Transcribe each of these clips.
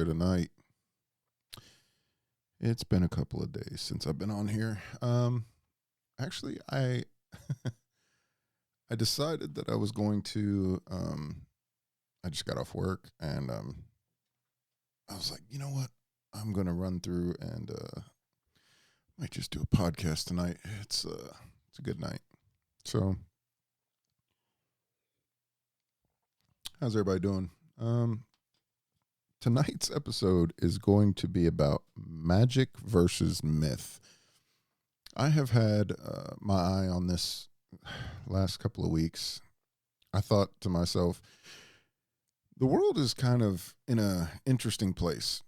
there tonight. It's been a couple of days since I've been on here. Actually, I I decided that I was going to. I just got off work, and I was like, you know what? I'm gonna run through and might just do a podcast tonight. It's a good night. So, how's everybody doing? Tonight's episode is going to be about magic versus myth. I have had my eye on this last couple of weeks. I thought to myself, the world is kind of in a interesting place.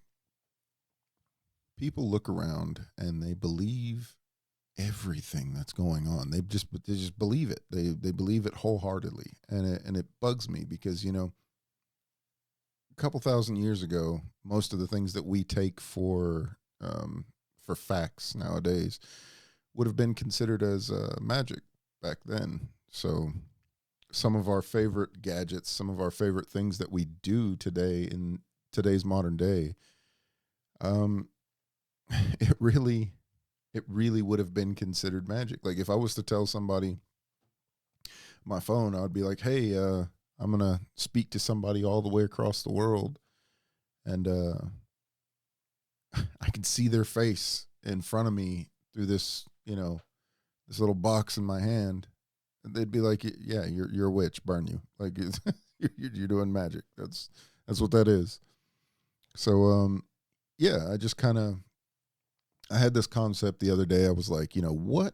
People look around and they believe everything that's going on. They just believe it. They believe it wholeheartedly, and it bugs me because a couple thousand years ago, most of the things that we take for facts nowadays would have been considered as magic back then. So some of our favorite gadgets, some of our favorite things that we do today in today's modern day, um, it really would have been considered magic. Like if I was to tell somebody my phone, I would be like, "Hey, I'm gonna speak to somebody all the way across the world," and I can see their face in front of me through this little box in my hand. And they'd be like, "Yeah, you're a witch, burn you! Like you're doing magic. That's what that is." So yeah, I had this concept the other day. I was like, what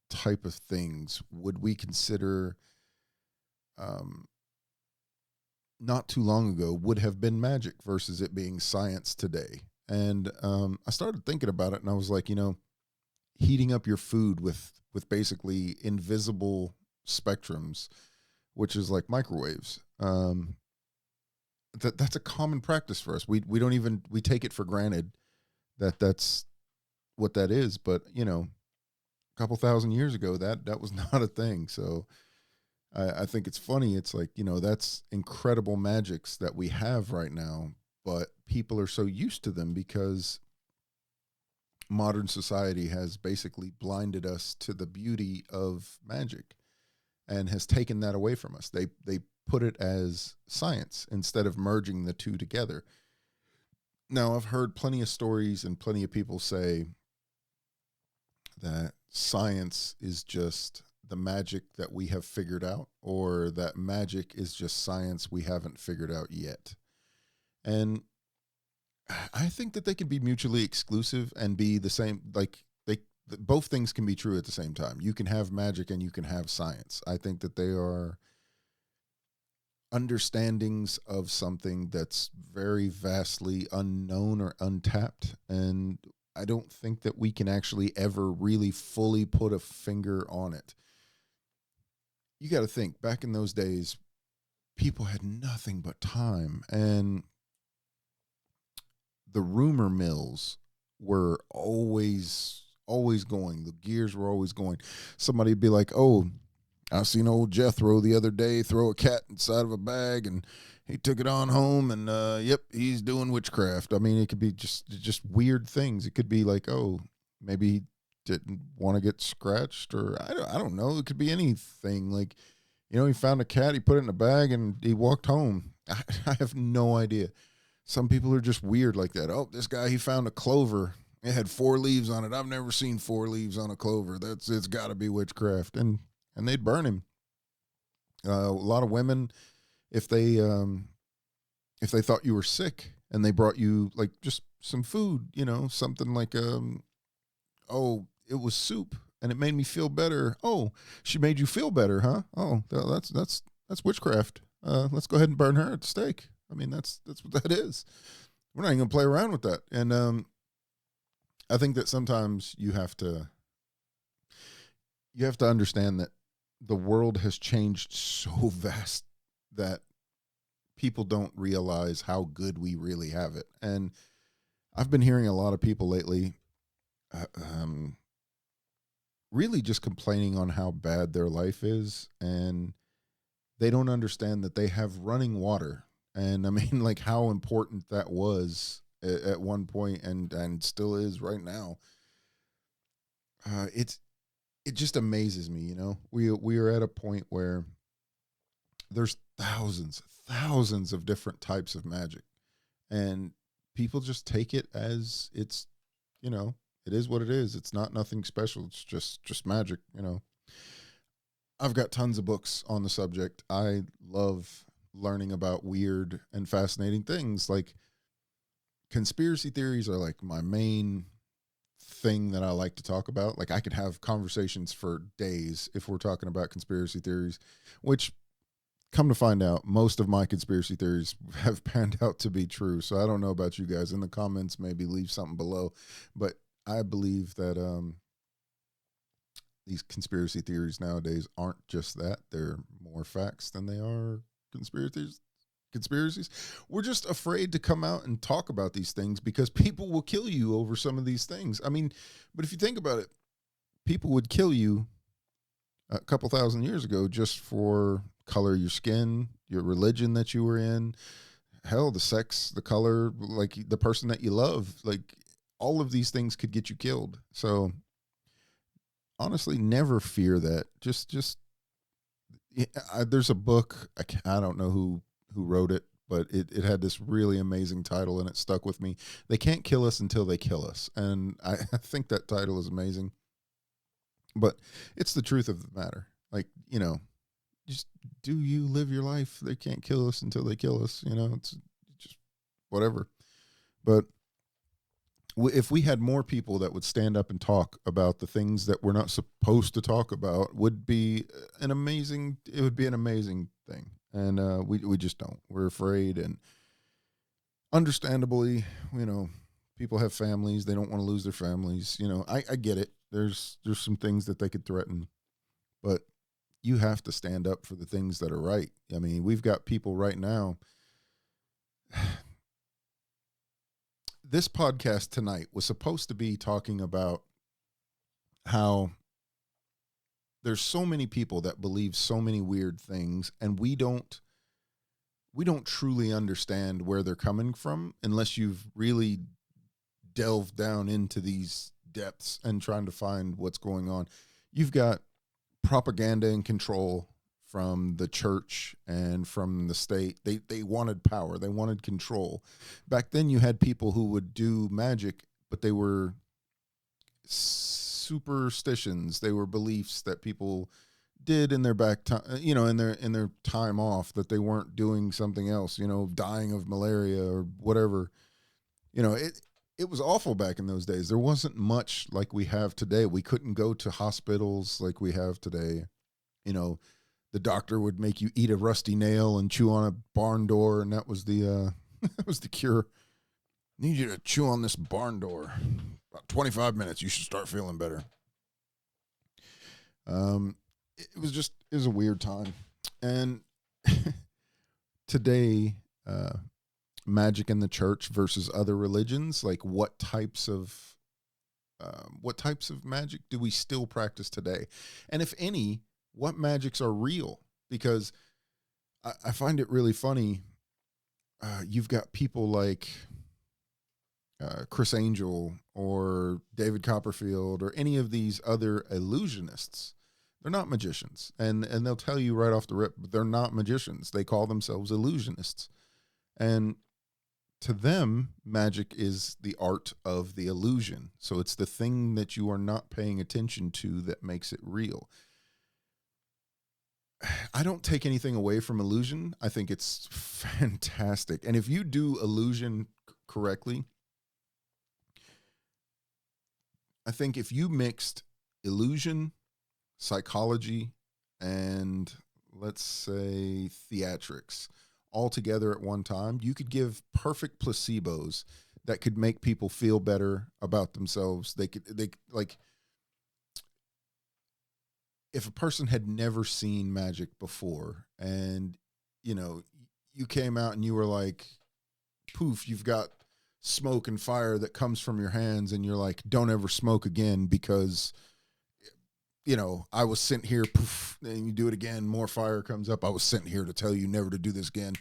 type of things would we consider um not too long ago would have been magic versus it being science today. And I started thinking about it, and I was like, heating up your food with basically invisible spectrums, which is like microwaves. That's a common practice for us. We don't even we take it for granted that that's what that is. But a couple thousand years ago, that was not a thing. So I think it's funny. It's like, that's incredible magics that we have right now, but people are so used to them because modern society has basically blinded us to the beauty of magic and has taken that away from us. They put it as science instead of merging the two together. Now, I've heard plenty of stories and plenty of people say that science is just the magic that we have figured out, or that magic is just science we haven't figured out yet. And I think that they can be mutually exclusive and be the same. Like both things can be true at the same time. You can have magic and you can have science. I think that they are understandings of something that's very vastly unknown or untapped. And I don't think that we can actually ever really fully put a finger on it. You got to think back in those days, people had nothing but time, and the rumor mills were always going. The gears were always going. Somebody'd be like, "Oh, I seen old Jethro the other day throw a cat inside of a bag, and he took it on home, and yep, he's doing witchcraft." I mean, it could be just weird things. It could be like, oh, maybe he didn't want to get scratched, or I don't know. It could be anything. Like, he found a cat, he put it in a bag, and he walked home. I have no idea. Some people are just weird like that. Oh, this guy, he found a clover. It had 4 leaves on it. I've never seen 4 leaves on a clover. It's got to be witchcraft, and they'd burn him. A lot of women, if they thought you were sick and they brought you like just some food, something like oh, it was soup and it made me feel better. Oh, she made you feel better, huh? Oh, that's witchcraft. Let's go ahead and burn her at the stake. I mean, that's what that is. We're not even gonna play around with that. And I think that sometimes you have to understand that the world has changed so vast that people don't realize how good we really have it. And I've been hearing a lot of people lately uh, um, really just complaining on how bad their life is, and they don't understand that they have running water. And I mean, like how important that was at one point, and still is right now. It just amazes me. We are at a point where there's thousands of different types of magic, and people just take it as it's, you know, it is what it is. It's not nothing special. It's just magic. I've got tons of books on the subject. I love learning about weird and fascinating things. Like conspiracy theories are like my main thing that I like to talk about. Like I could have conversations for days if we're talking about conspiracy theories, which come to find out, most of my conspiracy theories have panned out to be true. So I don't know about you guys. In the comments, maybe leave something below. But I believe that these conspiracy theories nowadays aren't just that. They're more facts than they are conspiracies. Conspiracies. We're just afraid to come out and talk about these things because people will kill you over some of these things. I mean, but if you think about it, people would kill you a couple thousand years ago just for color of your skin, your religion that you were in, hell, the sex, the color, like the person that you love. Like all of these things could get you killed. So honestly, never fear that. Just there's a book. I don't know who wrote it, but it had this really amazing title and it stuck with me. They can't kill us until they kill us, and I think that title is amazing. But it's the truth of the matter. Like just do you live your life? They can't kill us until they kill us. It's just whatever. But if we had more people that would stand up and talk about the things that we're not supposed to talk about, would be an amazing. It would be an amazing thing, and we just don't. We're afraid, and understandably, people have families. They don't want to lose their families. I get it. There's some things that they could threaten, but you have to stand up for the things that are right. I mean, we've got people right now. This podcast tonight was supposed to be talking about how there's so many people that believe so many weird things, and we don't truly understand where they're coming from unless you've really delved down into these depths and trying to find what's going on. You've got propaganda and control from the church and from the state. They wanted power. They wanted control. Back then you had people who would do magic, but they were superstitions. They were beliefs that people did in their back time, in their time off, that they weren't doing something else, dying of malaria or whatever. It was awful back in those days. There wasn't much like we have today. We couldn't go to hospitals like we have today. The doctor would make you eat a rusty nail and chew on a barn door, and that was the that was the cure. Need you to chew on this barn door. About 25 minutes, you should start feeling better. It was a weird time, and today, magic in the church versus other religions. Like, what types of magic do we still practice today? And if any, what magics are real? Because I find it really funny. You've got people like Chris Angel or David Copperfield or any of these other illusionists. They're not magicians, and they'll tell you right off the rip, they're not magicians. They call themselves illusionists, and to them, magic is the art of the illusion. So it's the thing that you are not paying attention to that makes it real. I don't take anything away from illusion. I think it's fantastic. And if you do illusion correctly, I think if you mixed illusion, psychology, and let's say theatrics all together at one time, you could give perfect placebos that could make people feel better about themselves. They like, if a person had never seen magic before and, you came out and you were like, poof, you've got smoke and fire that comes from your hands, and you're like, don't ever smoke again because, I was sent here, poof, and you do it again, more fire comes up. I was sent here to tell you never to do this again.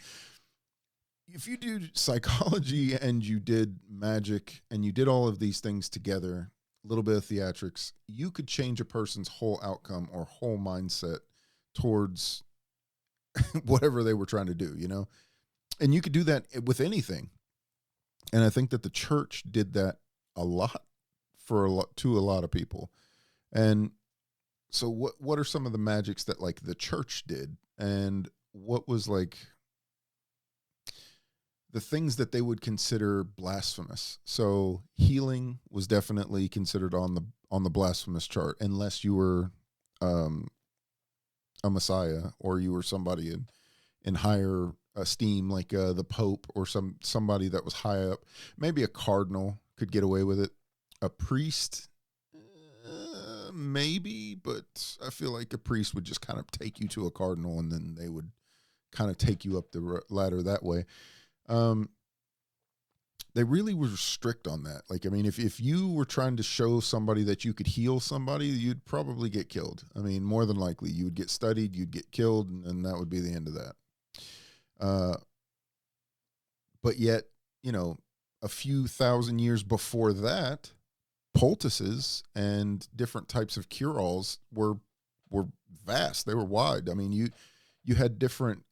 if you do psychology and you did magic and you did all of these things together, a little bit of theatrics, you could change a person's whole outcome or whole mindset towards whatever they were trying to do, you know? And you could do that with anything. And I think that the church did that a lot for a lot to a lot of people. And so what are some of the magics that like the church did, and what was like the things that they would consider blasphemous? So healing was definitely considered on the blasphemous chart unless you were um a messiah or you were somebody in higher esteem, like the Pope or somebody that was high up. Maybe a cardinal could get away with it. A priest, maybe, but I feel like a priest would just kind of take you to a cardinal, and then they would kind of take you up the ladder that way. Um, they really were strict on that. Like, I mean, if you were trying to show somebody that you could heal somebody, you'd probably get killed. I mean, more than likely, you would get studied, you'd get killed, and that would be the end of that. Uh, but yet, you know, a few thousand years before that, poultices and different types of cure-alls were vast. They were wide. I mean, you had different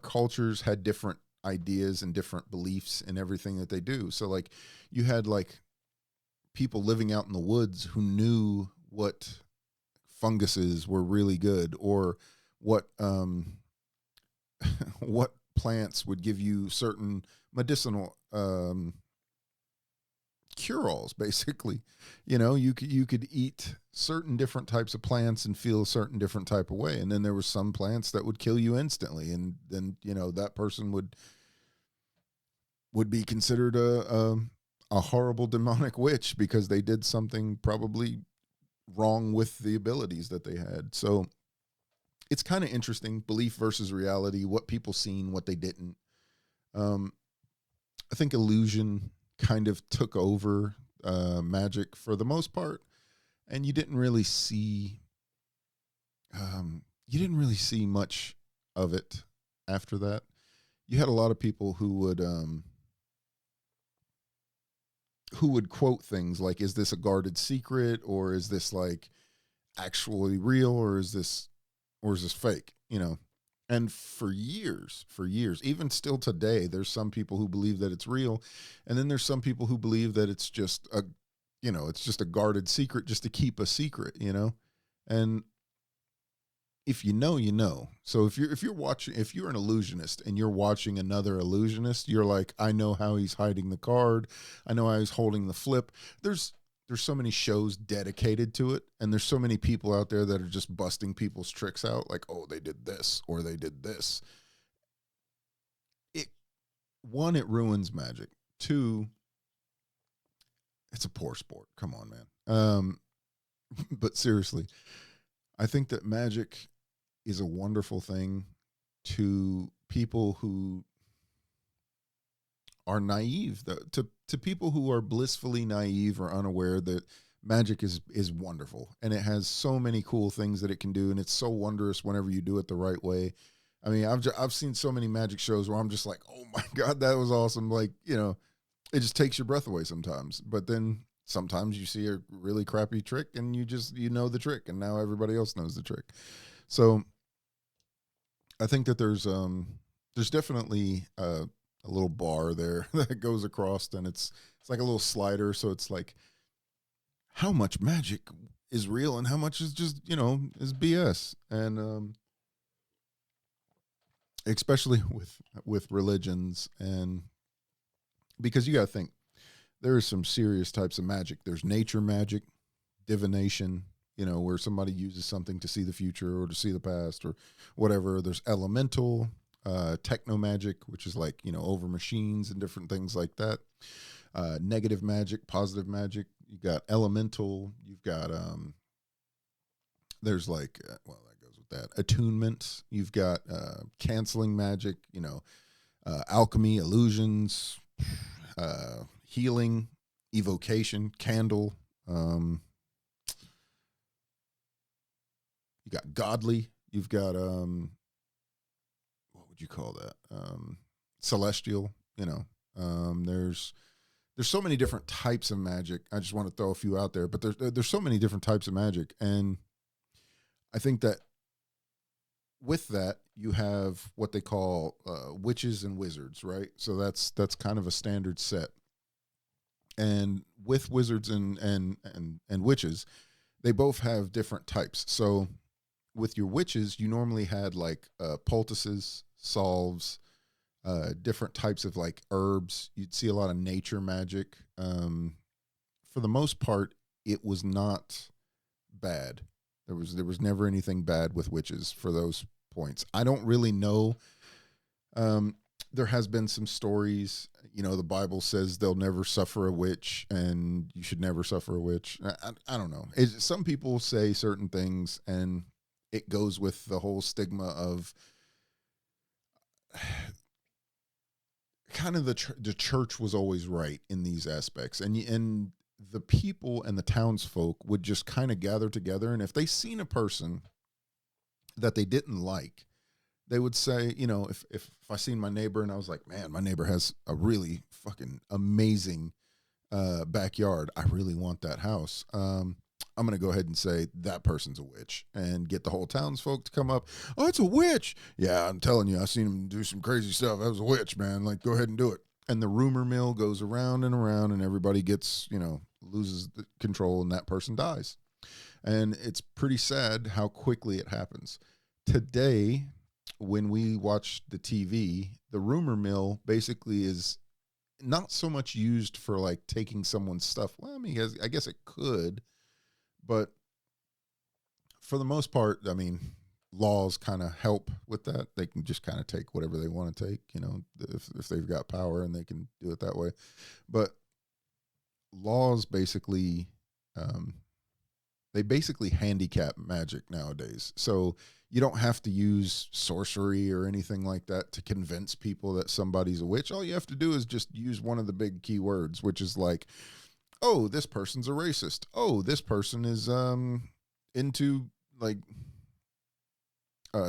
cultures had different ideas and different beliefs in everything that they do. So like you had like people living out in the woods who knew what funguses were really good, or what what plants would give you certain medicinal cure-alls. Basically, you know, you could eat certain different types of plants and feel a certain different type of way, and then there were some plants that would kill you instantly, and then, you know, that person would be considered a horrible demonic witch because they did something probably wrong with the abilities that they had. So it's kind of interesting, belief versus reality, what people seen, what they didn't. um I think illusion kind of took over magic for the most part, and you didn't really see much of it after that. You had a lot of people who would quote things like, "Is this a guarded secret, or is this like actually real, or is this fake?" You know, and for years, even still today, there's some people who believe that it's real, and then there's some people who believe that it's just a, you know, it's just a guarded secret just to keep a secret, you know. And if you know, you know. So if you're an illusionist and you're watching another illusionist, you're like, I know how he's hiding the card. I know how he's holding the flip. There's so many shows dedicated to it, and there's so many people out there that are just busting people's tricks out, like, oh, they did this or they did this. It One, it ruins magic. Two, it's a poor sport. Come on, man. But seriously, I think that magic is a wonderful thing to people who are naive, to people who are blissfully naive or unaware that magic is wonderful, and it has so many cool things that it can do, and it's so wondrous whenever you do it the right way. I mean, I've seen so many magic shows where I'm just like, oh my god, that was awesome. Like, you know, it just takes your breath away sometimes. But then sometimes you see a really crappy trick, and you know the trick, and now everybody else knows the trick. So I think that there's definitely a little bar there that goes across, and it's like a little slider. So it's like how much magic is real and how much is just, you know, is BS. And especially with religions, and because you got to think there are some serious types of magic. There's nature magic, divination, you know, where somebody uses something to see the future or to see the past or whatever. There's elemental, techno magic, which is like, you know, over machines and different things like that. Negative magic, positive magic. You got elemental. You've got there's like well, that goes with that, attunement. You've got canceling magic. You know, alchemy, illusions, healing, evocation, candle. Um, you got godly. You've got what would would you call that? Celestial, there's so many different types of magic. I just want to throw a few out there, but there's so many different types of magic. And I think that with that, you have what they call witches and wizards, right? So that's kind of a standard set. And with wizards and witches, they both have different types. So with your witches, you normally had like poultices, salves, different types of like herbs. You'd see a lot of nature magic. For the most part, it was not bad. There was never anything bad with witches for those points. I don't really know. There has been some stories. The Bible says they'll never suffer a witch, and you should never suffer a witch. I don't know. Some people say certain things, and it goes with the whole stigma of kind of the church was always right in these aspects, and the people and the townsfolk would just kind of gather together, and if they seen a person that they didn't like, they would say, if I seen my neighbor and I was like, man, my neighbor has a really fucking amazing backyard, I really want that house. I'm going to go ahead and say that person's a witch and get the whole townsfolk to come up. Oh, it's a witch. Yeah, I'm telling you, I seen him do some crazy stuff. That was a witch, man. Like, go ahead and do it. And the rumor mill goes around and around, and everybody gets, loses the control, and that person dies. And it's pretty sad how quickly it happens. Today, when we watch the TV, the rumor mill basically is not so much used for like taking someone's stuff. Well, I mean, I guess it could, but for the most part, I mean, laws kind of help with that. They can just kind of take whatever they want to take, if they've got power and they can do it that way. But laws basically, they basically handicap magic nowadays. So you don't have to use sorcery or anything like that to convince people that somebody's a witch. All you have to do is just use one of the big keywords, which is like, oh, this person's a racist. Oh, this person is into like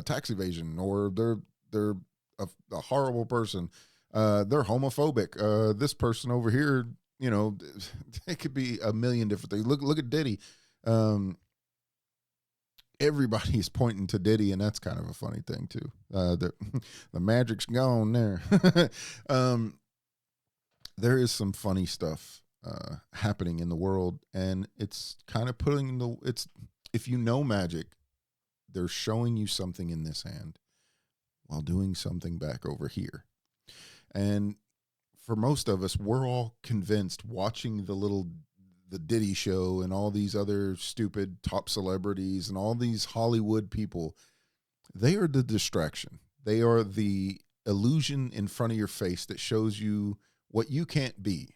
tax evasion, or they're a horrible person. They're homophobic. This person over here, it could be a million different things. Look at Diddy. Everybody's pointing to Diddy, and that's kind of a funny thing too. The magic's gone there. There is some funny stuff happening in the world, and it's kind of if you know magic, they're showing you something in this hand while doing something back over here. And for most of us, we're all convinced watching the Diddy show and all these other stupid top celebrities and all these Hollywood people, they are the distraction. They are the illusion in front of your face that shows you what you can't be.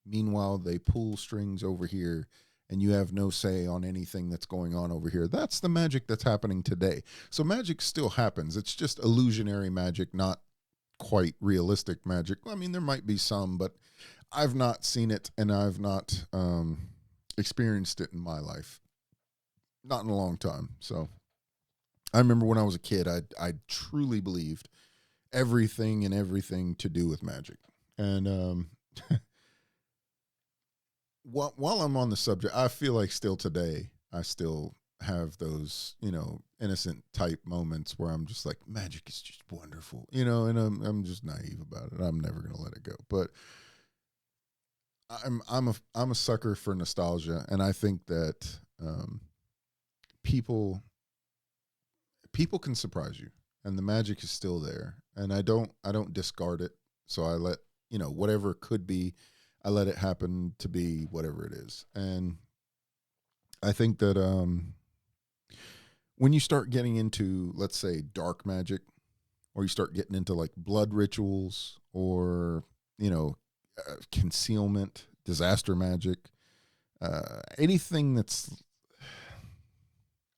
Meanwhile, they pull strings over here and you have no say on anything that's going on over here. That's the magic that's happening today. So magic still happens. It's just illusionary magic, not quite realistic magic. I mean, there might be some, but I've not seen it, and I've not experienced it in my life. Not in a long time. So I remember when I was a kid, I truly believed everything to do with magic. And while I'm on the subject, I feel like still today, I still have those, innocent type moments where I'm just like, magic is just wonderful, and I'm just naive about it. I'm never going to let it go. But I'm a sucker for nostalgia, and I think that people can surprise you, and the magic is still there, and I don't discard it. So I let whatever it could be, I let it happen to be whatever it is. And I think that when you start getting into, let's say, dark magic, or you start getting into like blood rituals, or concealment, disaster magic, anything that's,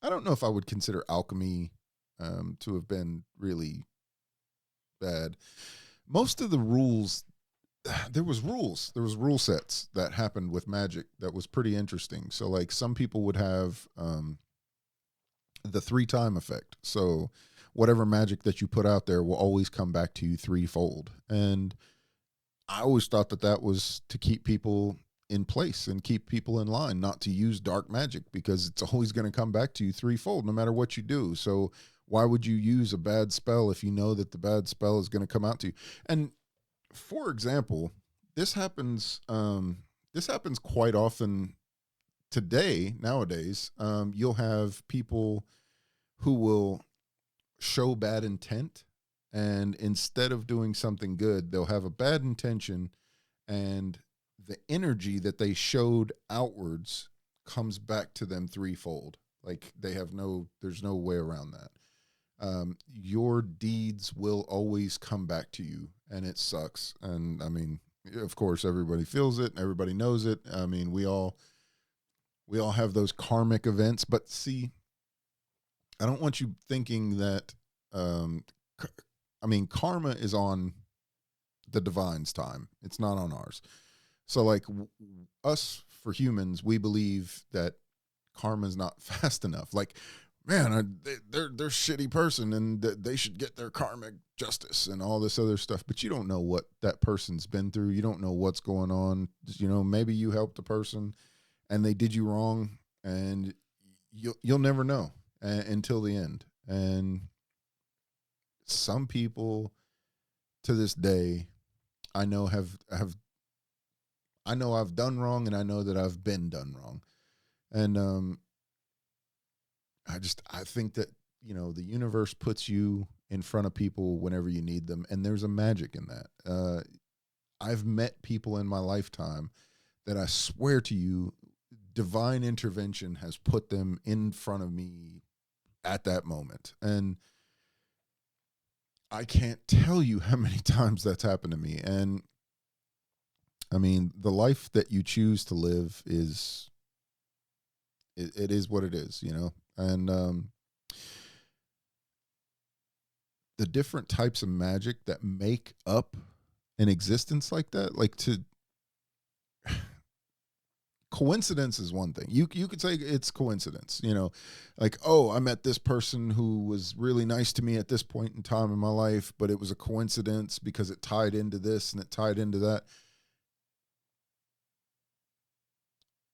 I don't know if I would consider alchemy to have been really bad. Most of the rules, there was rule sets that happened with magic that was pretty interesting. So like some people would have the 3-time effect. So whatever magic that you put out there will always come back to you threefold. And I always thought that that was to keep people in place and keep people in line, not to use dark magic, because it's always going to come back to you threefold no matter what you do. So why would you use a bad spell if you know that the bad spell is going to come out to you? And for example, this happens. This happens quite often today. Nowadays, you'll have people who will show bad intent, and instead of doing something good, they'll have a bad intention, and the energy that they showed outwards comes back to them threefold. Like they have there's no way around that. Your deeds will always come back to you, and it sucks. And I mean, of course, everybody feels it, and everybody knows it. I mean, we all have those karmic events, but see, I don't want you thinking that. Um, I mean, karma is on the divine's time; it's not on ours. So, like us for humans, we believe that karma is not fast enough. Like, man, they're shitty person, and they should get their karmic justice and all this other stuff. But you don't know what that person's been through. You don't know what's going on. Maybe you helped a person, and they did you wrong, and you'll never know until the end. And some people to this day, I know I know I've done wrong, and I know that I've been done wrong. And I think that, the universe puts you in front of people whenever you need them, and there's a magic in that. I've met people in my lifetime that I swear to you, divine intervention has put them in front of me at that moment. And I can't tell you how many times that's happened to me. And I mean, the life that you choose to live it is what it is. And the different types of magic that make up an existence like that, like to coincidence is one thing. You could say it's coincidence, like, oh, I met this person who was really nice to me at this point in time in my life, but it was a coincidence because it tied into this and it tied into that.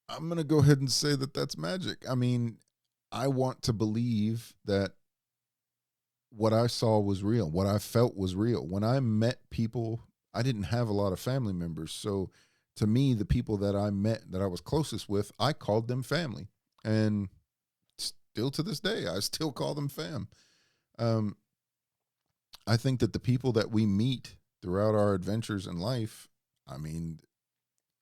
I'm going to go ahead and say that that's magic. I mean, I want to believe that what I saw was real, what I felt was real. When I met people, I didn't have a lot of family members. So to me, the people that I met that I was closest with, I called them family. And still to this day, I still call them fam. Um, I think that the people that we meet throughout our adventures in life, I mean,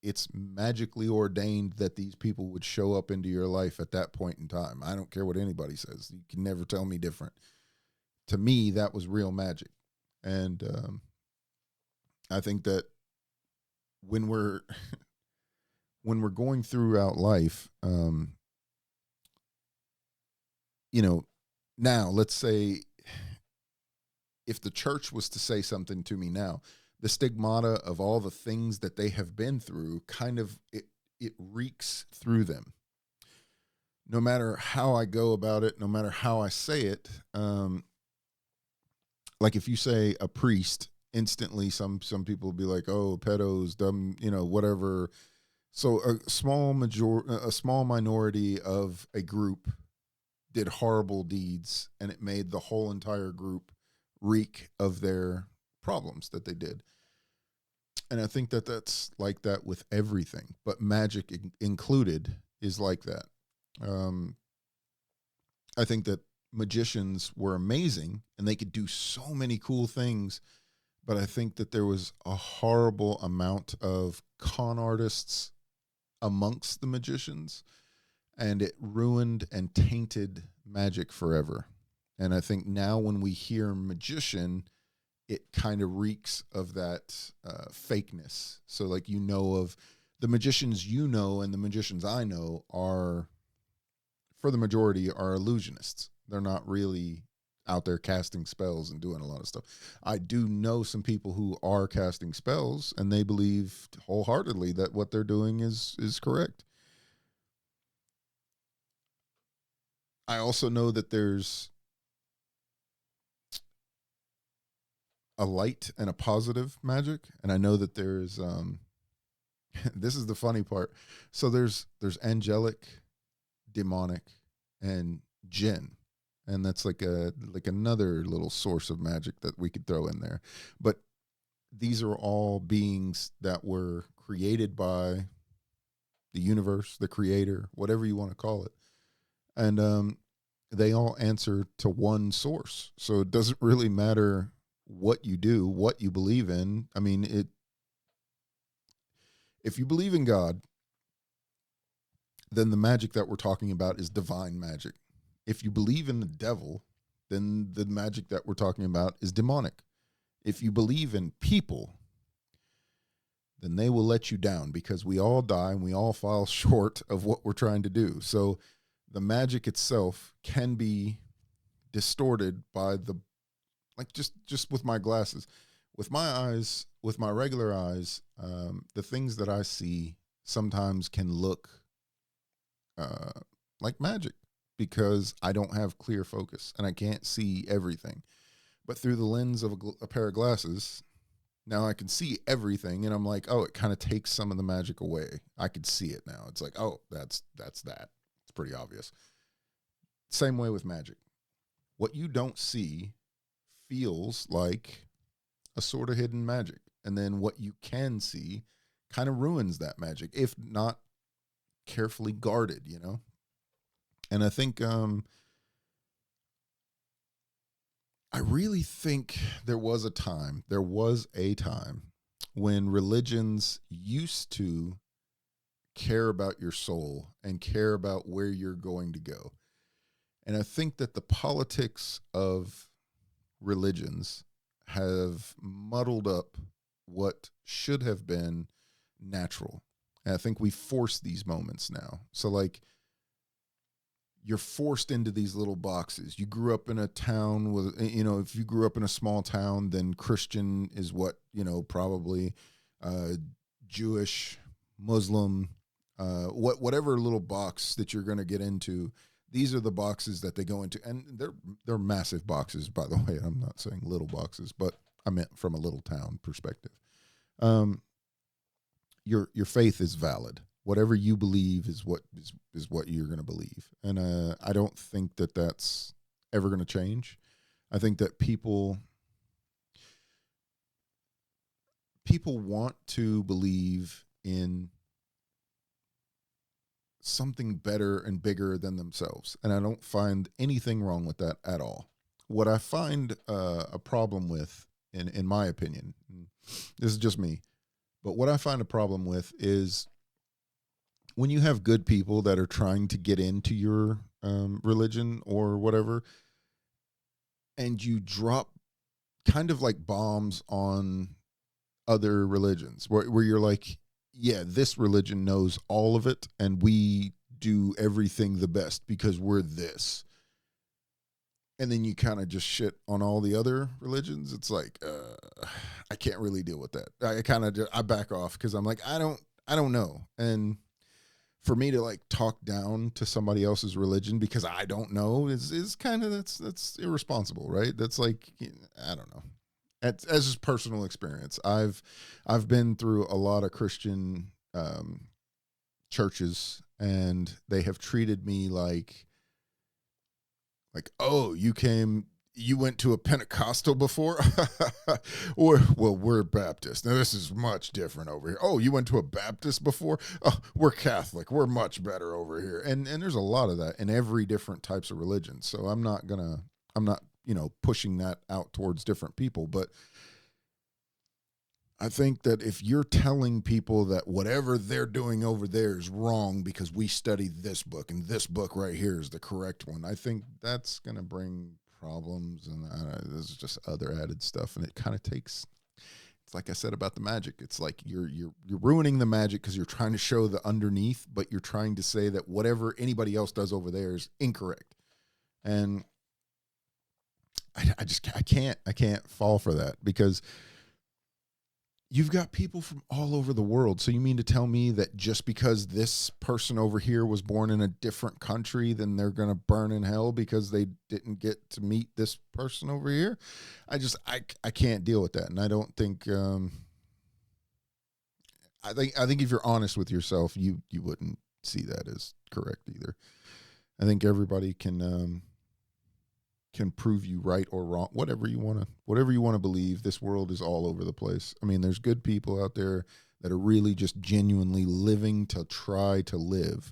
it's magically ordained that these people would show up into your life at that point in time. I don't care what anybody says. You can never tell me different. To me, that was real magic. And I think that when we're when we're going throughout life, now let's say if the church was to say something to me now, the stigmata of all the things that they have been through kind of it reeks through them. No matter how I go about it, no matter how I say it, like if you say a priest, instantly some people will be like, oh, pedos, dumb, whatever. So a small minority of a group did horrible deeds, and it made the whole entire group reek of their problems that they did. And I think that that's like that with everything, but magic included is like that. Um, I think that magicians were amazing and they could do so many cool things, but I think that there was a horrible amount of con artists amongst the magicians, and it ruined and tainted magic forever. And I think now when we hear magician, it kind of reeks of that fakeness. So, like, of the magicians and the magicians I know are, for the majority, are illusionists. They're not really out there casting spells and doing a lot of stuff. I do know some people who are casting spells, and they believe wholeheartedly that what they're doing is correct. I also know that there's a light and a positive magic, and I know that there's this is the funny part. So there's angelic, demonic, and jinn, and that's like another little source of magic that we could throw in there. But these are all beings that were created by the universe, the creator, whatever you want to call it. And they all answer to one source. So it doesn't really matter what you do, what you believe in. I mean, if you believe in God, then the magic that we're talking about is divine magic. If you believe in the devil, then the magic that we're talking about is demonic. If you believe in people, then they will let you down, because we all die and we all fall short of what we're trying to do. So the magic itself can be distorted by the, like, just with my glasses, with my eyes, with my regular eyes, the things that I see sometimes can look uh, like magic, because I don't have clear focus and I can't see everything. But through the lens of a pair of glasses, now I can see everything, and I'm like, oh, it kind of takes some of the magic away. I could see it now. It's like, oh, that's that. It's pretty obvious. Same way with magic. What you don't see feels like a sort of hidden magic, and then what you can see kind of ruins that magic if not carefully guarded, you know. And I think I really think there was a time when religions used to care about your soul and care about where you're going to go. And I think that the politics of religions have muddled up what should have been natural. And I think we force these moments now. So, like, you're forced into these little boxes. You grew up in a town with, if you grew up in a small town, then Christian is what, probably Jewish, Muslim, whatever little box that you're going to get into. These are the boxes that they go into, and they're massive boxes, by the way. I'm not saying little boxes, but I meant from a little town perspective. Your faith is valid. Whatever you believe is what you're going to believe, and I don't think that that's ever going to change. I think that people want to believe in something better and bigger than themselves, and I don't find anything wrong with that at all. What I find a problem with, in my opinion, this is just me, but what I find a problem with is when you have good people that are trying to get into your religion or whatever, and you drop kind of like bombs on other religions, where you're like, yeah, this religion knows all of it, and we do everything the best because we're this. And then you kind of just shit on all the other religions. It's like, I can't really deal with that. I back off, because I'm like, I don't know. And for me to like talk down to somebody else's religion because I don't know is kind of, that's irresponsible, right? That's like, I don't know. As just personal experience, I've been through a lot of Christian churches, and they have treated me like, oh, you went to a Pentecostal before? Or, well, we're Baptist. Now, this is much different over here. Oh, you went to a Baptist before? Oh, we're Catholic. We're much better over here. And there's a lot of that in every different types of religion. So I'm not, pushing that out towards different people. But I think that if you're telling people that whatever they're doing over there is wrong because we studied this book and this book right here is the correct one, I think that's going to bring problems, and there's just other added stuff, and it kind of takes. It's like I said about the magic. It's like you're ruining the magic because you're trying to show the underneath, but you're trying to say that whatever anybody else does over there is incorrect, and I can't fall for that, because you've got people from all over the world. So you mean to tell me that just because this person over here was born in a different country, then they're going to burn in hell because they didn't get to meet this person over here? I can't deal with that. And I don't think, I think if you're honest with yourself, you wouldn't see that as correct either. I think everybody can prove you right or wrong, whatever you want to believe. This world is all over the place. I mean, there's good people out there that are really just genuinely living to try to live,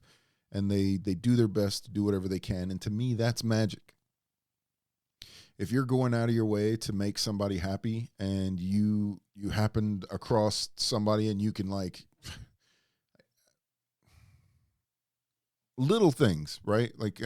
and they do their best to do whatever they can. And to me, that's magic. If you're going out of your way to make somebody happy, and you happened across somebody, and you can like little things, right? Like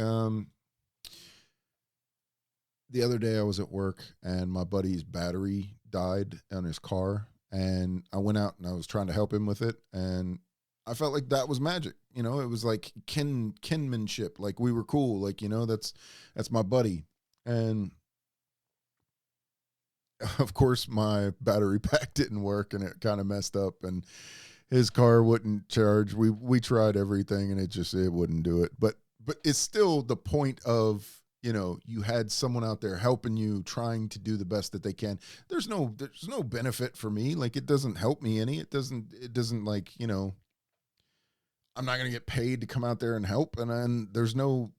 the other day I was at work and my buddy's battery died on his car, and I went out and I was trying to help him with it, and I felt like that was magic. You know, it was like kinmanship. Like we were cool. Like, you know, that's my buddy. And of course my battery pack didn't work and it kind of messed up, and his car wouldn't charge. We tried everything and it wouldn't do it. But it's still the point of, you know, you had someone out there helping you, trying to do the best that they can. There's no benefit for me. Like, it doesn't help me any. It doesn't like, you know, I'm not going to get paid to come out there and help. And then there's no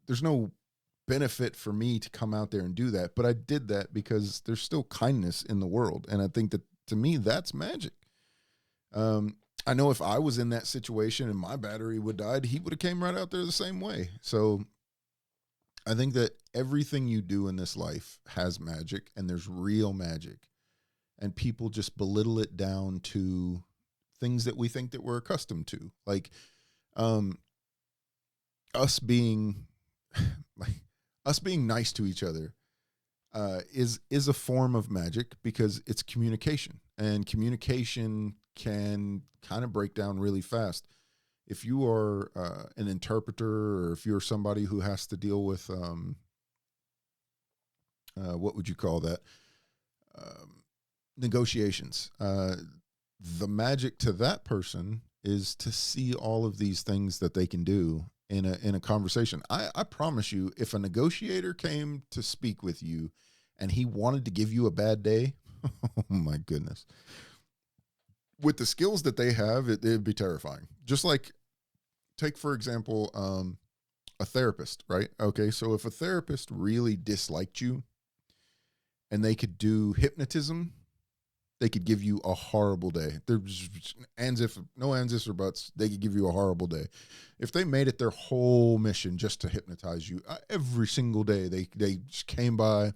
benefit for me to come out there and do that. But I did that because there's still kindness in the world. And I think that, to me, that's magic. I know if I was in that situation and my battery would died, he would have came right out there the same way. So I think that everything you do in this life has magic, and there's real magic. And people just belittle it down to things that we think that we're accustomed to. Like um us being like us being nice to each other is a form of magic because it's communication, and communication can kind of break down really fast. If you are an interpreter, or if you're somebody who has to deal with what would you call that, um, negotiations, the magic to that person is to see all of these things that they can do in a conversation. I promise you, if a negotiator came to speak with you and he wanted to give you a bad day, oh my goodness, with the skills that they have, it'd be terrifying. Just like, take for example, a therapist, right? Okay, so if a therapist really disliked you and they could do hypnotism, they could give you a horrible day. There's no ands ifs or buts. They could give you a horrible day. If they made it their whole mission just to hypnotize you every single day, they just came by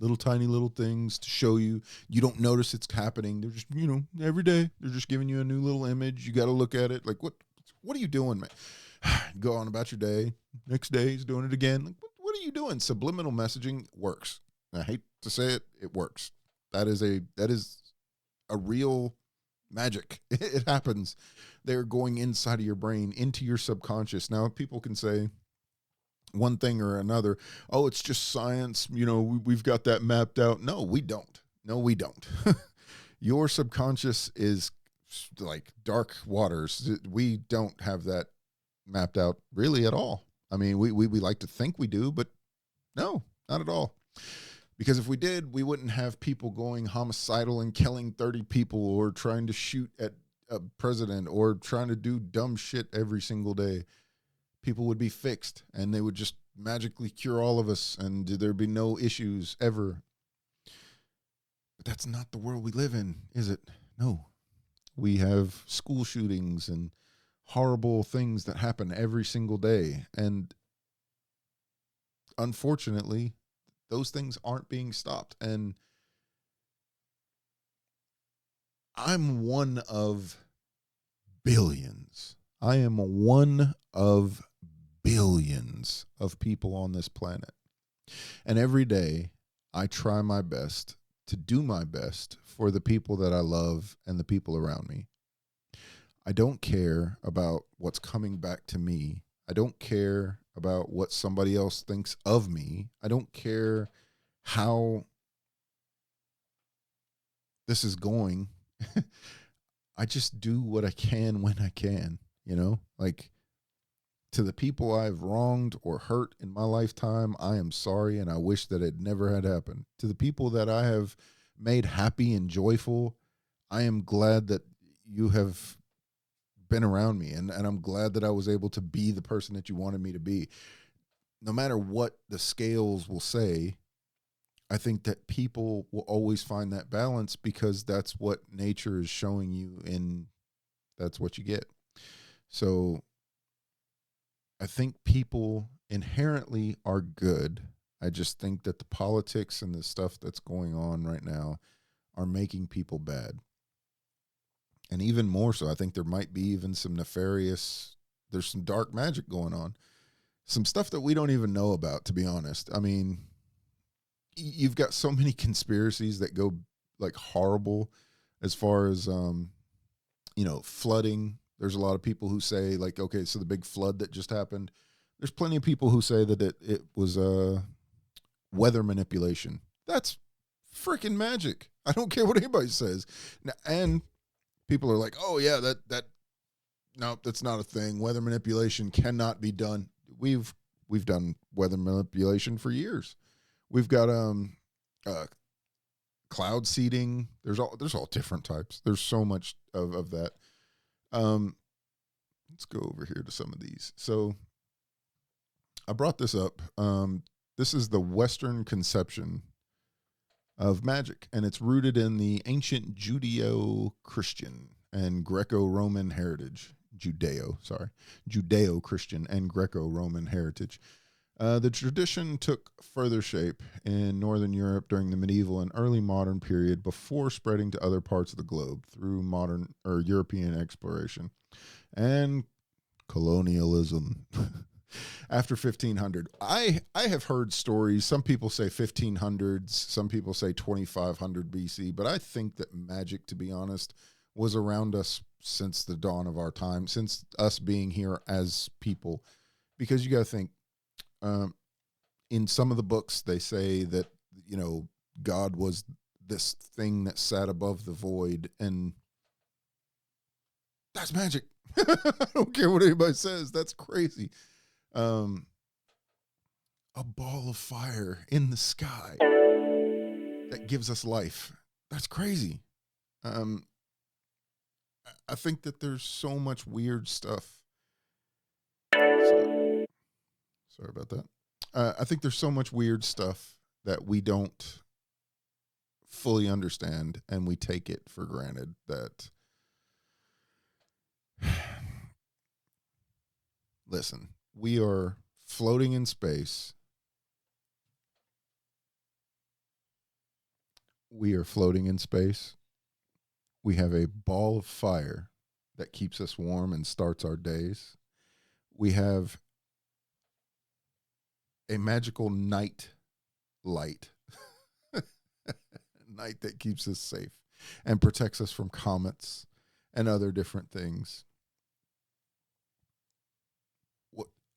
little tiny little things to show you. You don't notice it's happening. They're just, you know, every day they're just giving you a new little image. You got to look at it like, what are you doing, man? You go on about your day. Next day he's doing it again. Like, what are you doing? Subliminal messaging works. I hate to say it, it works. That is a real magic. It happens. They're going inside of your brain, into your subconscious. Now, people can say one thing or another. Oh, it's just science. You know, we've got that mapped out. No, we don't. No, we don't. Your subconscious is like dark waters. We don't have that mapped out really at all. I mean, we like to think we do, but no, not at all. Because if we did, we wouldn't have people going homicidal and killing 30 people, or trying to shoot at a president, or trying to do dumb shit every single day. People would be fixed, and they would just magically cure all of us, and there'd be no issues ever. But that's not the world we live in, is it? No. We have school shootings and horrible things that happen every single day. And unfortunately, those things aren't being stopped. And I'm one of billions. I am one of billions of people on this planet. And every day I try my best to do my best for the people that I love and the people around me. I don't care about what's coming back to me. I don't care about what somebody else thinks of me. I don't care how this is going. I just do what I can when I can, like, to the people I've wronged or hurt in my lifetime, I am sorry and I wish that it never had happened. To the people that I have made happy and joyful, I am glad that you have been around me, and I'm glad that I was able to be the person that you wanted me to be. No matter what the scales will say, I think that people will always find that balance because that's what nature is showing you, and that's what you get. So I think people inherently are good. I just think that the politics and the stuff that's going on right now are making people bad. And even more so, I think there might be even some there's some dark magic going on. Some stuff that we don't even know about, to be honest. I mean, you've got so many conspiracies that go like horrible as far as, flooding. There's a lot of people who say, like, okay, so the big flood that just happened, there's plenty of people who say that it was weather manipulation. That's freaking magic. I don't care what anybody says. Now, and people are like, oh yeah, no, that's not a thing. Weather manipulation cannot be done. We've done weather manipulation for years. We've got cloud seeding. There's all different types. There's so much of that. Let's go over here to some of these. So I brought this up. This is the Western conception of magic, and it's rooted in the ancient Judeo-Christian and Greco-Roman heritage. Judeo-Christian and Greco-Roman heritage. The tradition took further shape in Northern Europe during the medieval and early modern period before spreading to other parts of the globe through modern or European exploration and colonialism. After 1500, I have heard stories. Some people say 1500s, some people say 2500 BC, but I think that magic, to be honest, was around us since the dawn of our time, since us being here as people. Because you got to think, in some of the books, they say that, God was this thing that sat above the void, and that's magic. I don't care what anybody says. That's crazy. A ball of fire in the sky that gives us life. That's crazy. I think that there's so much weird stuff. Sorry about that. I think there's so much weird stuff that we don't fully understand, and we take it for granted that, listen, we are floating in space. We are floating in space. We have a ball of fire that keeps us warm and starts our days. We have a magical night light, night that keeps us safe and protects us from comets and other different things.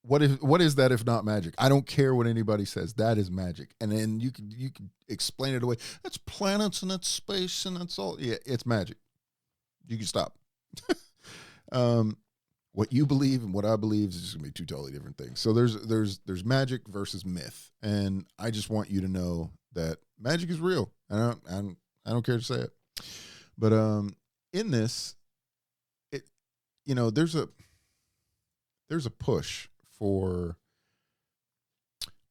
What is that if not magic? I don't care what anybody says. That is magic. And then you can explain it away. That's planets and that's space and that's all. Yeah, it's magic. You can stop. What you believe and what I believe is just gonna be two totally different things. So there's magic versus myth, and I just want you to know that magic is real. I don't care to say it, but in this, there's a push for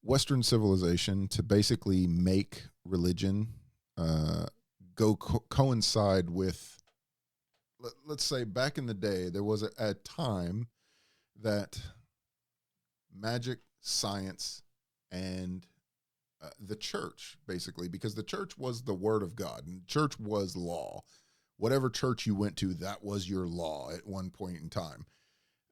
Western civilization to basically make religion coincide with, let's say, back in the day, there was a time that magic, science, and the church, basically, because the church was the word of God, and church was law. Whatever church you went to, that was your law at one point in time.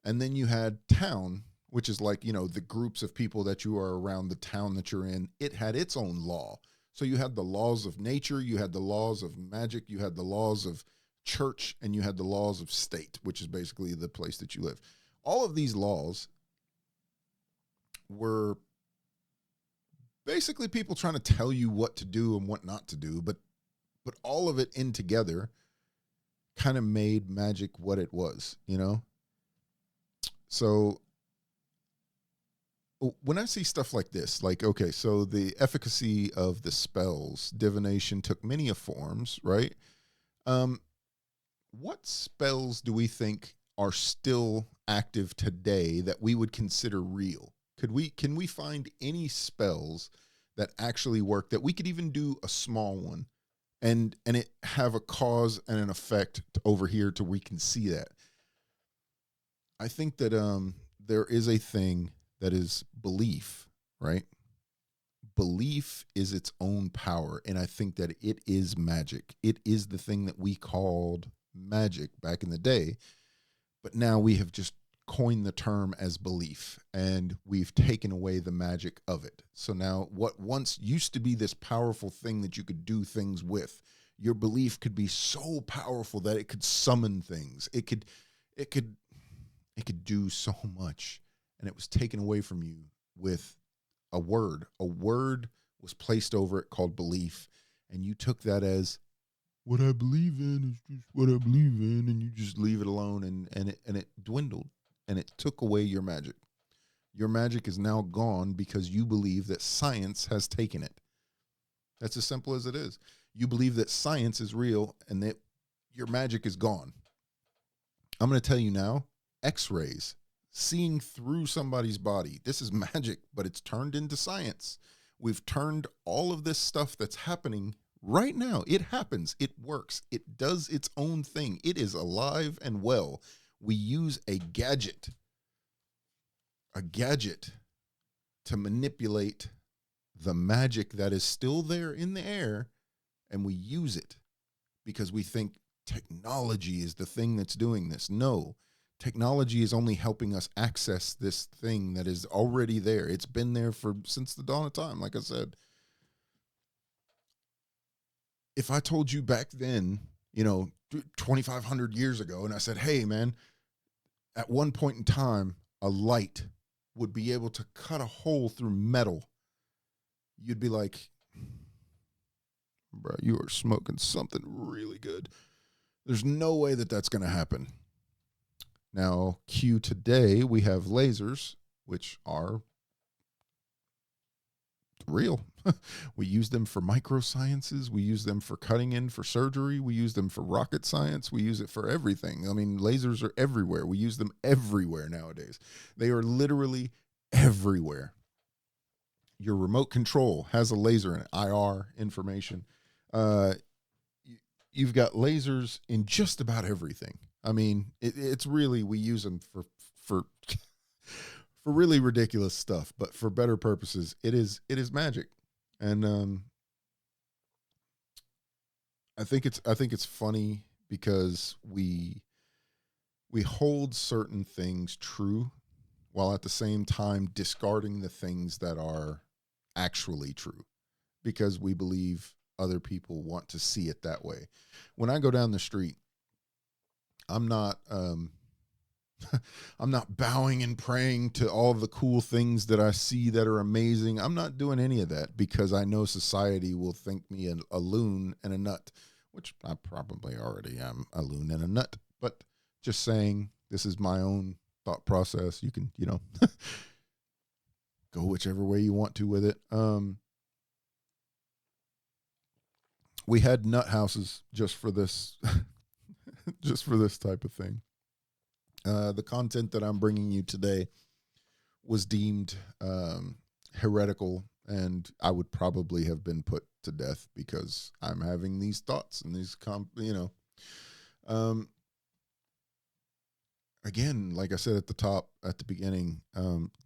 And then you had town, which is like, the groups of people that you are around the town that you're in. It had its own law. So you had the laws of nature, you had the laws of magic, you had the laws of church, and you had the laws of state, which is basically the place that you live. All of these laws were basically people trying to tell you what to do and what not to do, but all of it in together kind of made magic what it was, you know? So when I see stuff like this, like, okay, so the efficacy of the spells, divination took many a forms, right? Um, what spells do we think are still active today that we would consider real? Can we find any spells that actually work that we could even do a small one and it have a cause and an effect over here to we can see that? I think that there is a thing that is belief, right? Belief is its own power, and I think that it is magic. It is the thing that we called magic back in the day, but now we have just coined the term as belief and we've taken away the magic of it. So now what once used to be this powerful thing that you could do things with, your belief could be so powerful that it could summon things. It could it could do so much, and it was taken away from you with a word. A word was placed over it called belief, and you took that as what I believe in is just what I believe in, and you just leave it alone, and it dwindled, and it took away your magic. Your magic is now gone because you believe that science has taken it. That's as simple as it is. You believe that science is real and that your magic is gone. I'm going to tell you now, X-rays, seeing through somebody's body. This is magic, but it's turned into science. We've turned all of this stuff that's happening right now. It happens. It works. It does its own thing. It is alive and well. We use a gadget to manipulate the magic that is still there in the air, and we use it because we think technology is the thing that's doing this. No, technology is only helping us access this thing that is already there. It's been there since the dawn of time. Like I said, if I told you back then, 2,500 years ago, and I said, hey, man, at one point in time, a light would be able to cut a hole through metal, you'd be like, bro, you are smoking something really good. There's no way that that's going to happen. Now, today, we have lasers, which are real. We use them for microsciences. We use them for cutting in for surgery. We use them for rocket science. We use it for everything. I mean, lasers are everywhere. We use them everywhere nowadays. They are literally everywhere. Your remote control has a laser in it, IR information. You've got lasers in just about everything. I mean, it's really, we use them for for really ridiculous stuff, but for better purposes, it is magic. And I think it's funny because we hold certain things true while at the same time discarding the things that are actually true because we believe other people want to see it that way. When I go down the street, I'm not I'm not bowing and praying to all the cool things that I see that are amazing. I'm not doing any of that because I know society will think me a loon and a nut, which I probably already am, a loon and a nut. But just saying, this is my own thought process. You can, go whichever way you want to with it. We had nut houses just for this, just for this type of thing. The content that I'm bringing you today was deemed heretical, and I would probably have been put to death because I'm having these thoughts and these, again, like I said at the beginning,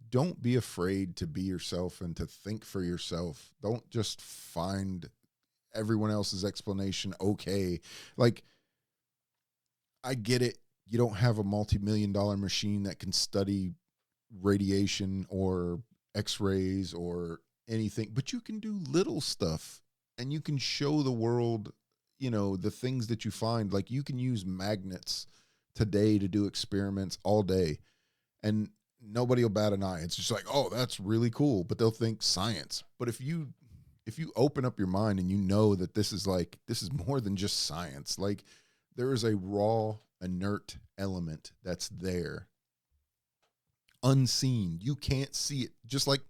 don't be afraid to be yourself and to think for yourself. Don't just find everyone else's explanation okay. Like, I get it. You don't have a multi-million-dollar machine that can study radiation or x-rays or anything, but you can do little stuff and you can show the world, the things that you find. Like, you can use magnets today to do experiments all day and nobody will bat an eye. It's just like, oh, that's really cool, but they'll think science. But if you open up your mind and you know that this is more than just science, like, There is a raw, inert element that's there, unseen. You can't see it. Just like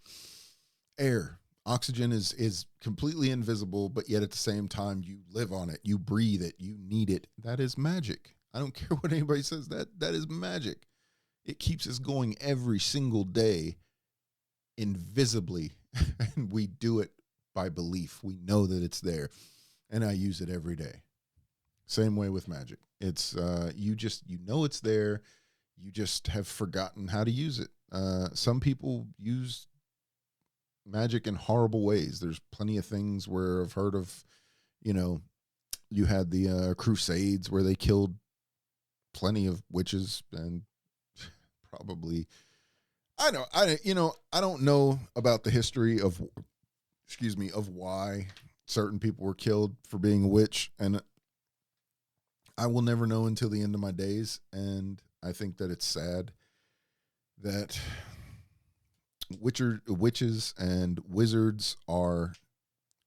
air. Oxygen is completely invisible, but yet at the same time you live on it, you breathe it, you need it. That is magic. I don't care what anybody says. That is magic. It keeps us going every single day invisibly, and we do it by belief. We know that it's there, and I use it every day. Same way with magic. It's you know it's there. You just have forgotten how to use it. Some people use magic in horrible ways. There's plenty of things where I've heard of, you know, you had the Crusades where they killed plenty of witches, and probably I don't know about the history of of why certain people were killed for being a witch, and I will never know until the end of my days. And I think that it's sad that witches and wizards are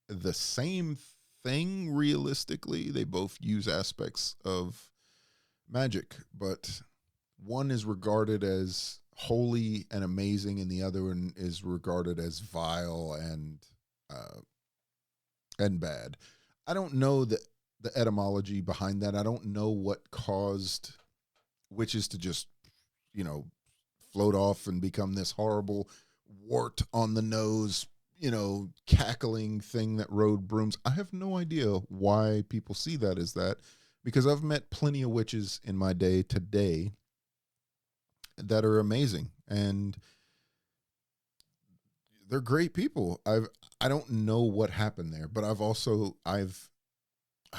the same thing realistically. They both use aspects of magic, but one is regarded as holy and amazing, and the other one is regarded as vile and bad. I don't know the etymology behind that. I don't know what caused witches to just, you know, float off and become this horrible wart on the nose, cackling thing that rode brooms. I have no idea why people see that as that, because I've met plenty of witches in my day today that are amazing, and they're great people. I don't know what happened there, but I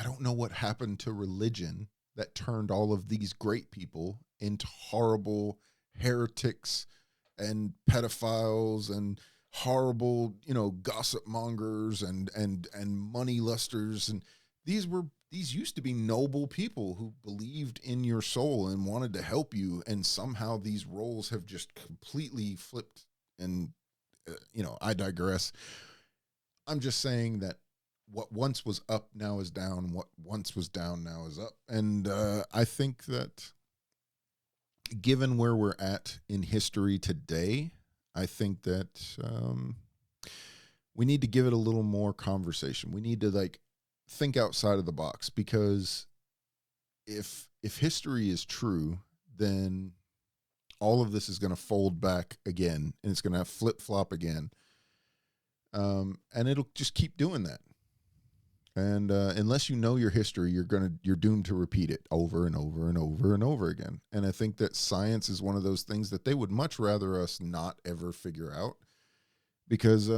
don't know what happened to religion that turned all of these great people into horrible heretics and pedophiles and horrible, gossip mongers and money lusters. And these used to be noble people who believed in your soul and wanted to help you. And somehow these roles have just completely flipped. And, I digress. I'm just saying that what once was up now is down. What once was down now is up. And I think that given where we're at in history today, I think that we need to give it a little more conversation. We need to think outside of the box, because if history is true, then all of this is going to fold back again, and it's going to flip flop again, and it'll just keep doing that. And unless you know your history, you're doomed to repeat it over and over and over and over again. And I think that science is one of those things that they would much rather us not ever figure out, because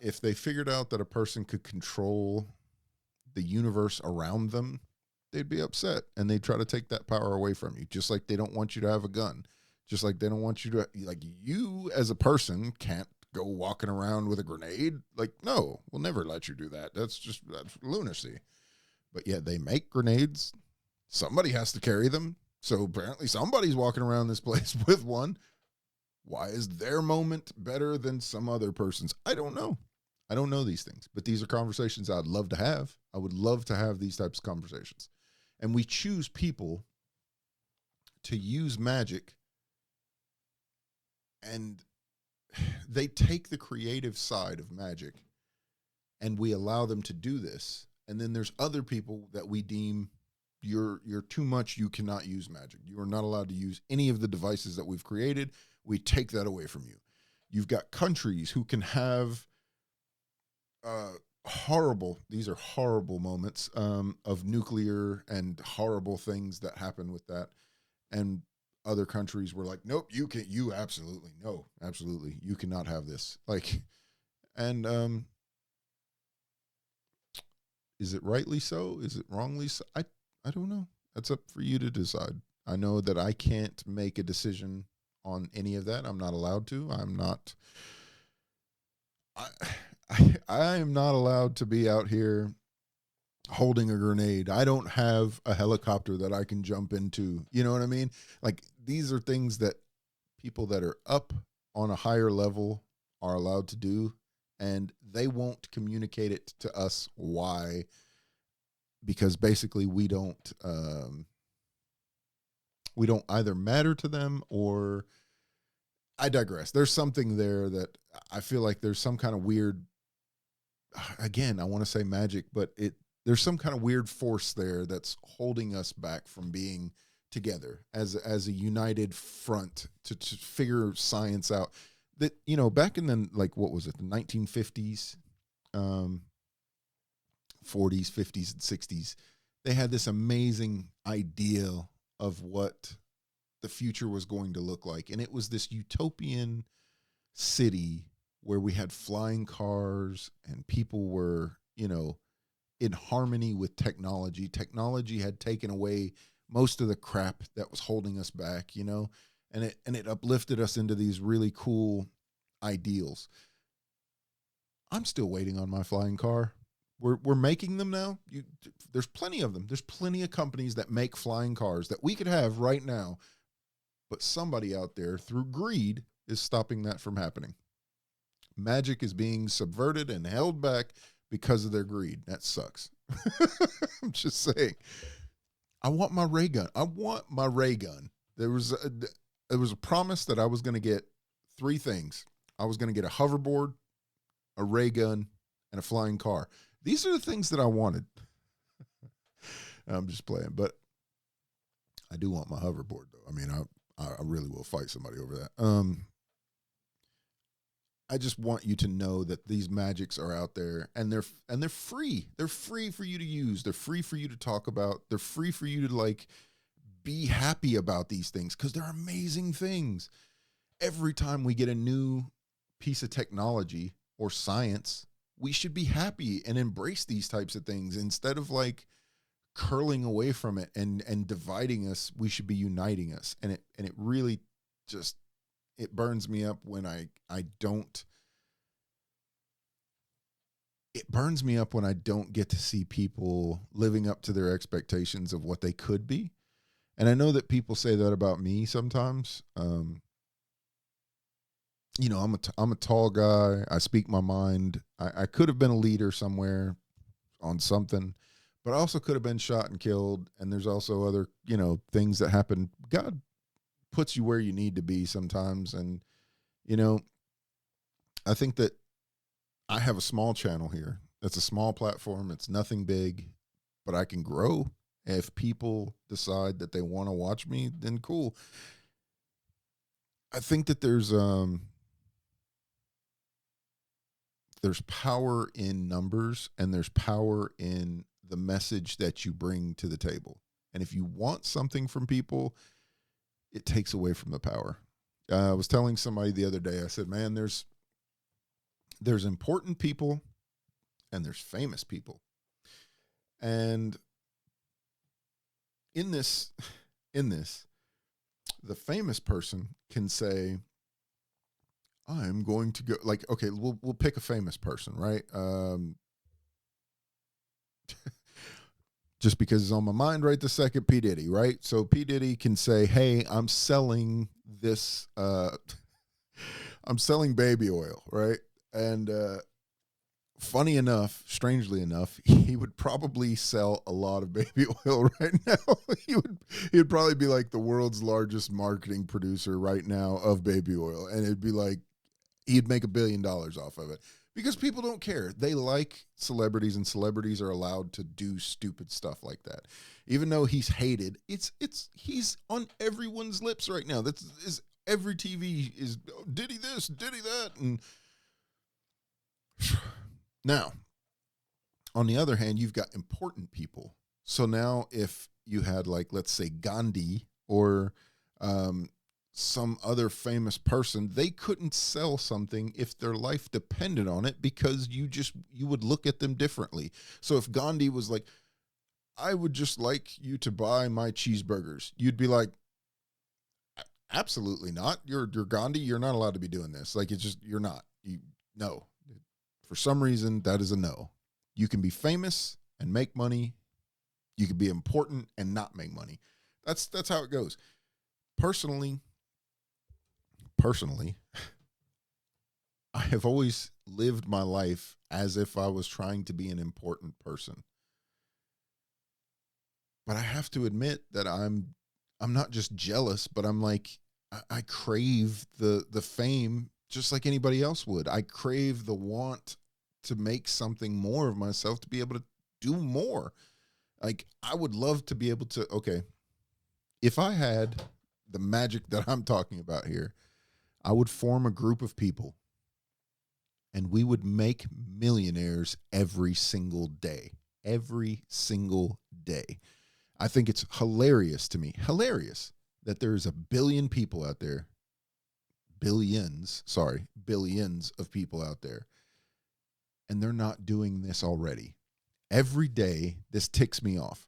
if they figured out that a person could control the universe around them, they'd be upset, and they'd try to take that power away from you. Just like they don't want you to have a gun, just like they don't want you to, you as a person can't go walking around with a grenade. No, we'll never let you do that. That's lunacy. But yeah, they make grenades. Somebody has to carry them. So apparently somebody's walking around this place with one. Why is their moment better than some other person's? I don't know. I don't know these things, but these are conversations I'd love to have. I would love to have these types of conversations. And we choose people to use magic, and they take the creative side of magic, and we allow them to do this. And then there's other people that we deem, you're too much. You cannot use magic. You are not allowed to use any of the devices that we've created. We take that away from you. You've got countries who can have these are horrible moments of nuclear and horrible things that happen with that. And other countries were like, nope, you absolutely, no, absolutely, you cannot have this. And is it rightly so? Is it wrongly so? I don't know. That's up for you to decide. I know that I can't make a decision on any of that. I'm not allowed to. I am not allowed to be out here holding a grenade. I don't have a helicopter that I can jump into. You know what I mean? These are things that people that are up on a higher level are allowed to do, and they won't communicate it to us why because basically we don't either matter to them, or I digress. There's something there that I feel like there's some kind of weird, again, I want to say magic, but there's some kind of weird force there that's holding us back from being together as a united front to figure science out. That, back in the, like, what was it, the 1950s, um 40s, 50s, and 60s, they had this amazing idea of what the future was going to look like, and it was this utopian city where we had flying cars and people were, in harmony with technology. Technology had taken away most of the crap that was holding us back, and it uplifted us into these really cool ideals. I'm still waiting on my flying car. We're making them now. There's plenty of them. There's plenty of companies that make flying cars that we could have right now, but somebody out there, through greed, is stopping that from happening. Magic is being subverted and held back because of their greed. That sucks. I'm just saying. I want my ray gun. I want my ray gun. There was a promise that I was going to get three things. I was going to get a hoverboard, a ray gun, and a flying car. These are the things that I wanted. I'm just playing, but I do want my hoverboard, though. I mean, I really will fight somebody over that. I just want you to know that these magics are out there, and they're free. They're free for you to use. They're free for you to talk about. They're free for you to, like, be happy about these things, because they're amazing things. Every time we get a new piece of technology or science, we should be happy and embrace these types of things instead of, like, curling away from it and dividing us. We should be uniting us. And it really just, it burns me up when I don't, it burns me up when I don't get to see people living up to their expectations of what they could be. And I know that people say that about me sometimes. I'm a tall guy. I speak my mind. I could have been a leader somewhere on something, but I also could have been shot and killed. And there's also other, things that happen. God puts you where you need to be sometimes. And, I think that I have a small channel here. It's a small platform. It's nothing big, but I can grow. If people decide that they want to watch me, then cool. I think that there's power in numbers, and there's power in the message that you bring to the table. And if you want something from people, it takes away from the power. I was telling somebody the other day, I said, man, there's important people and there's famous people. And in this, the famous person can say, I'm going to go, like, okay, we'll pick a famous person, right? Just because it's on my mind right this second, P. Diddy, right? So P. Diddy can say, hey, I'm selling this, I'm selling baby oil, right? And funny enough, strangely enough, he would probably sell a lot of baby oil right now. He'd probably be like the world's largest marketing producer right now of baby oil. And it'd be like, he'd make $1 billion off of it, because people don't care. They like celebrities, and celebrities are allowed to do stupid stuff like that. Even though he's hated, he's on everyone's lips right now. That's every TV is, oh, Diddy this, Diddy that. And now, on the other hand, you've got important people. So now if you had, like, let's say Gandhi or some other famous person, they couldn't sell something if their life depended on it, because you would look at them differently. So if Gandhi was like, I would just like you to buy my cheeseburgers, you'd be like, absolutely not. You're Gandhi. You're not allowed to be doing this. Like, it's just, you're not. No. For some reason, that is a no. You can be famous and make money. You can be important and not make money. That's how it goes. Personally, I have always lived my life as if I was trying to be an important person. But I have to admit that I'm not just jealous, but I'm like, I crave the fame just like anybody else would. I crave the want to make something more of myself, to be able to do more. Like, I would love to be able to, okay, if I had the magic that I'm talking about here, I would form a group of people and we would make millionaires every single day. Every single day. I think it's hilarious to me, hilarious, that there's a billion people out there, billions of people out there, and they're not doing this already. Every day, this ticks me off.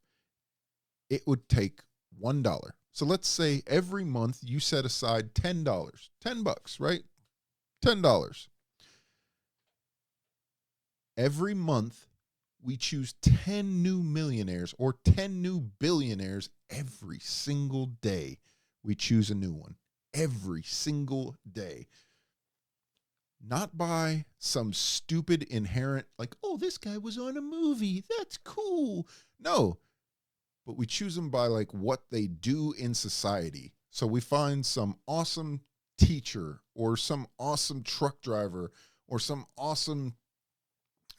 It would take $1. So let's say every month you set aside $10, $10, right? $10. Every month, we choose 10 new millionaires or 10 new billionaires every single day. We choose a new one every single day. Not by some stupid inherent, like, oh, this guy was on a movie, that's cool. No, but we choose them by like what they do in society. So we find some awesome teacher or some awesome truck driver or some awesome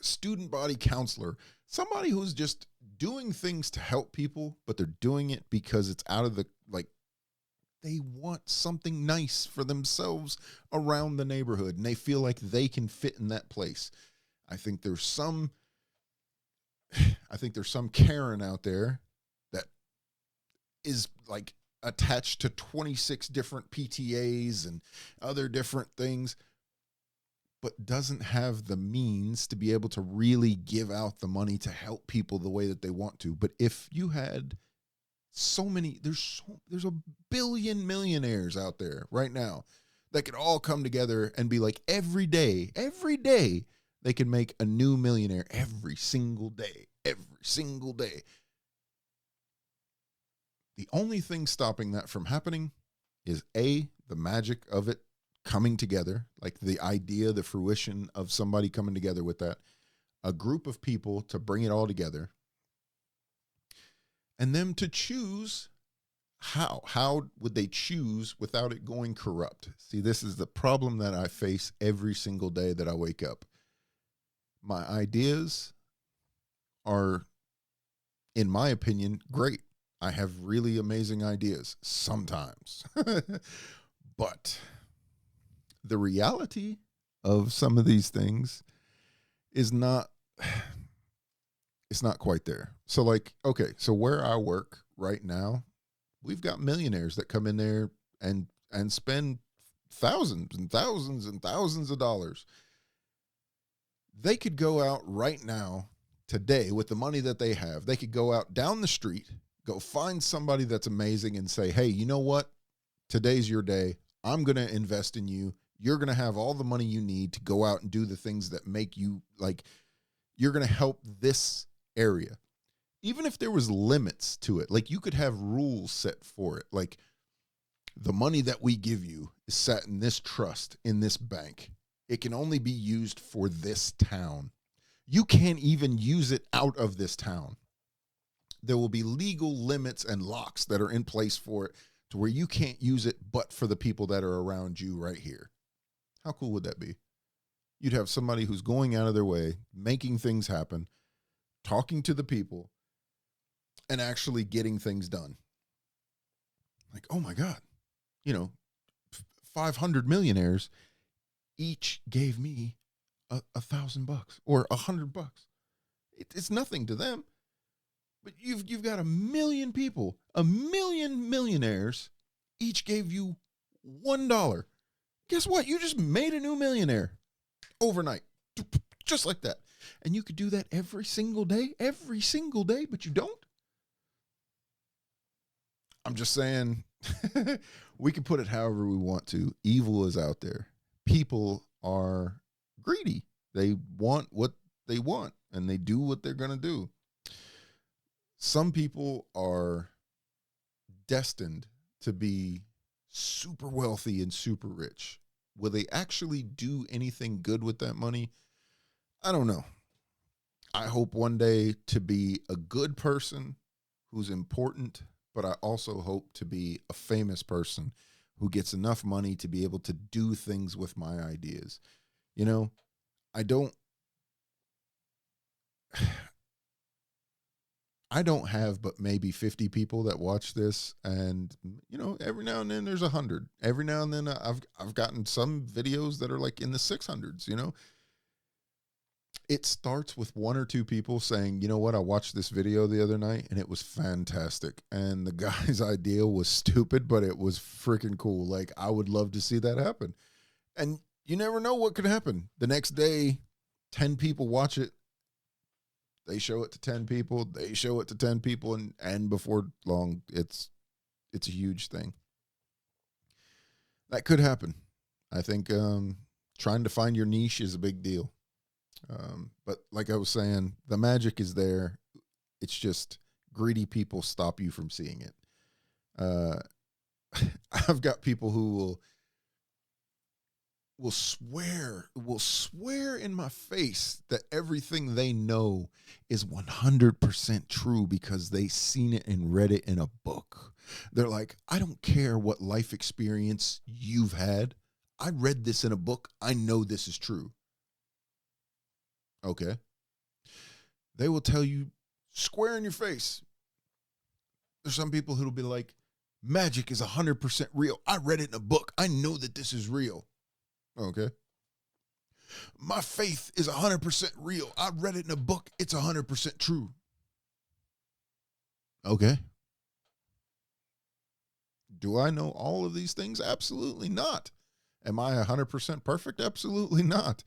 student body counselor, somebody who's just doing things to help people, but they're doing it because it's out of the, like, they want something nice for themselves around the neighborhood and they feel like they can fit in that place. I think there's some Karen out there that is like attached to 26 different PTAs and other different things, but doesn't have the means to be able to really give out the money to help people the way that they want to. But if you had so many, there's a billion millionaires out there right now that could all come together and be like, every day, they can make a new millionaire every single day. The only thing stopping that from happening is the magic of it coming together, like the idea, the fruition of somebody coming together with that, a group of people to bring it all together, and them to choose how would they choose without it going corrupt? See, this is the problem that I face every single day that I wake up. My ideas are, in my opinion, great. I have really amazing ideas sometimes. But the reality of some of these things is not, it's not quite there. So like, okay, so where I work right now, we've got millionaires that come in there and spend thousands and thousands and thousands of dollars. They could go out right now, today, with the money that they have. They could go out down the street, go find somebody that's amazing and say, hey, you know what? Today's your day. I'm going to invest in you. You're going to have all the money you need to go out and do the things that make you, like, you're going to help this area. Even if there was limits to it, like you could have rules set for it. Like, the money that we give you is set in this trust, in this bank. It can only be used for this town. You can't even use it out of this town. There will be legal limits and locks that are in place for it to where you can't use it but for the people that are around you right here. How cool would that be? You'd have somebody who's going out of their way, making things happen, talking to the people, and actually getting things done. Like, oh my God, 500 millionaires each gave me $1,000 or $100. It's nothing to them. But you've got a million people, a million millionaires, each gave you $1. Guess what? You just made a new millionaire overnight, just like that. And you could do that every single day, but you don't. I'm just saying, we can put it however we want to. Evil is out there. People are greedy. They want what they want, and they do what they're going to do. Some people are destined to be super wealthy and super rich. Will they actually do anything good with that money? I don't know. I hope one day to be a good person who's important, but I also hope to be a famous person who gets enough money to be able to do things with my ideas. You know, I don't I don't have but maybe 50 people that watch this, and every now and then there's 100. Every now and then I've gotten some videos that are like in the 600s. It starts with one or two people saying, "You know what? I watched this video the other night and it was fantastic." And the guy's idea was stupid, but it was freaking cool. Like, I would love to see that happen. And you never know what could happen. The next day, 10 people watch it. They show it to 10 people. They show it to 10 people. And before long, it's a huge thing. That could happen. I think trying to find your niche is a big deal. But like I was saying, the magic is there. It's just greedy people stop you from seeing it. I've got people who will swear in my face that everything they know is 100% true because they seen it and read it in a book. They're like, I don't care what life experience you've had. I read this in a book. I know this is true. Okay. They will tell you square in your face. There's some people who'll be like, magic is 100% real. I read it in a book. I know that this is real. Okay. My faith is 100% real. I read it in a book. It's 100% true. Okay. Do I know all of these things? Absolutely not. Am I 100% perfect? Absolutely not.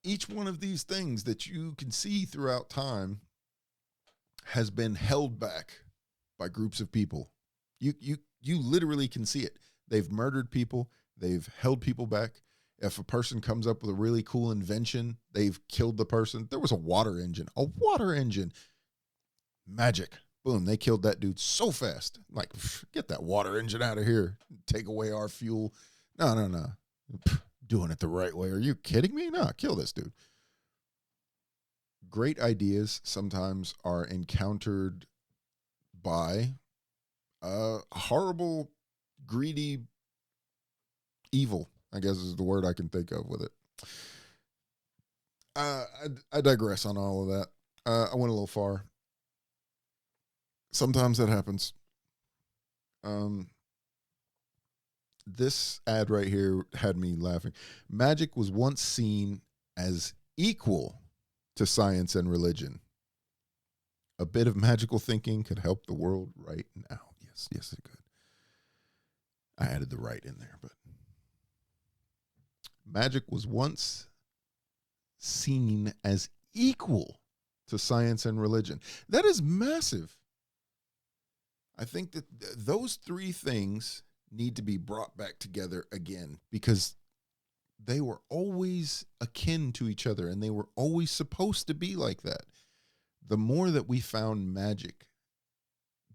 Each one of these things that you can see throughout time has been held back by groups of people. You literally can see it. They've murdered people. They've held people back. If a person comes up with a really cool invention, they've killed the person. There was a water engine. Magic. Boom, they killed that dude so fast. Like, get that water engine out of here. Take away our fuel. No. Doing it the right way. Are you kidding me? No, kill this dude. Great ideas sometimes are encountered by horrible, greedy evil, I guess is the word I can think of with it. I digress on all of that. I went a little far. Sometimes that happens. This ad right here had me laughing. Magic was once seen as equal to science and religion. A bit of magical thinking could help the world right now. Yes, it could. I added the right in there, but magic was once seen as equal to science and religion. That is massive. I think that those three things need to be brought back together again because they were always akin to each other and they were always supposed to be like that. The more that we found magic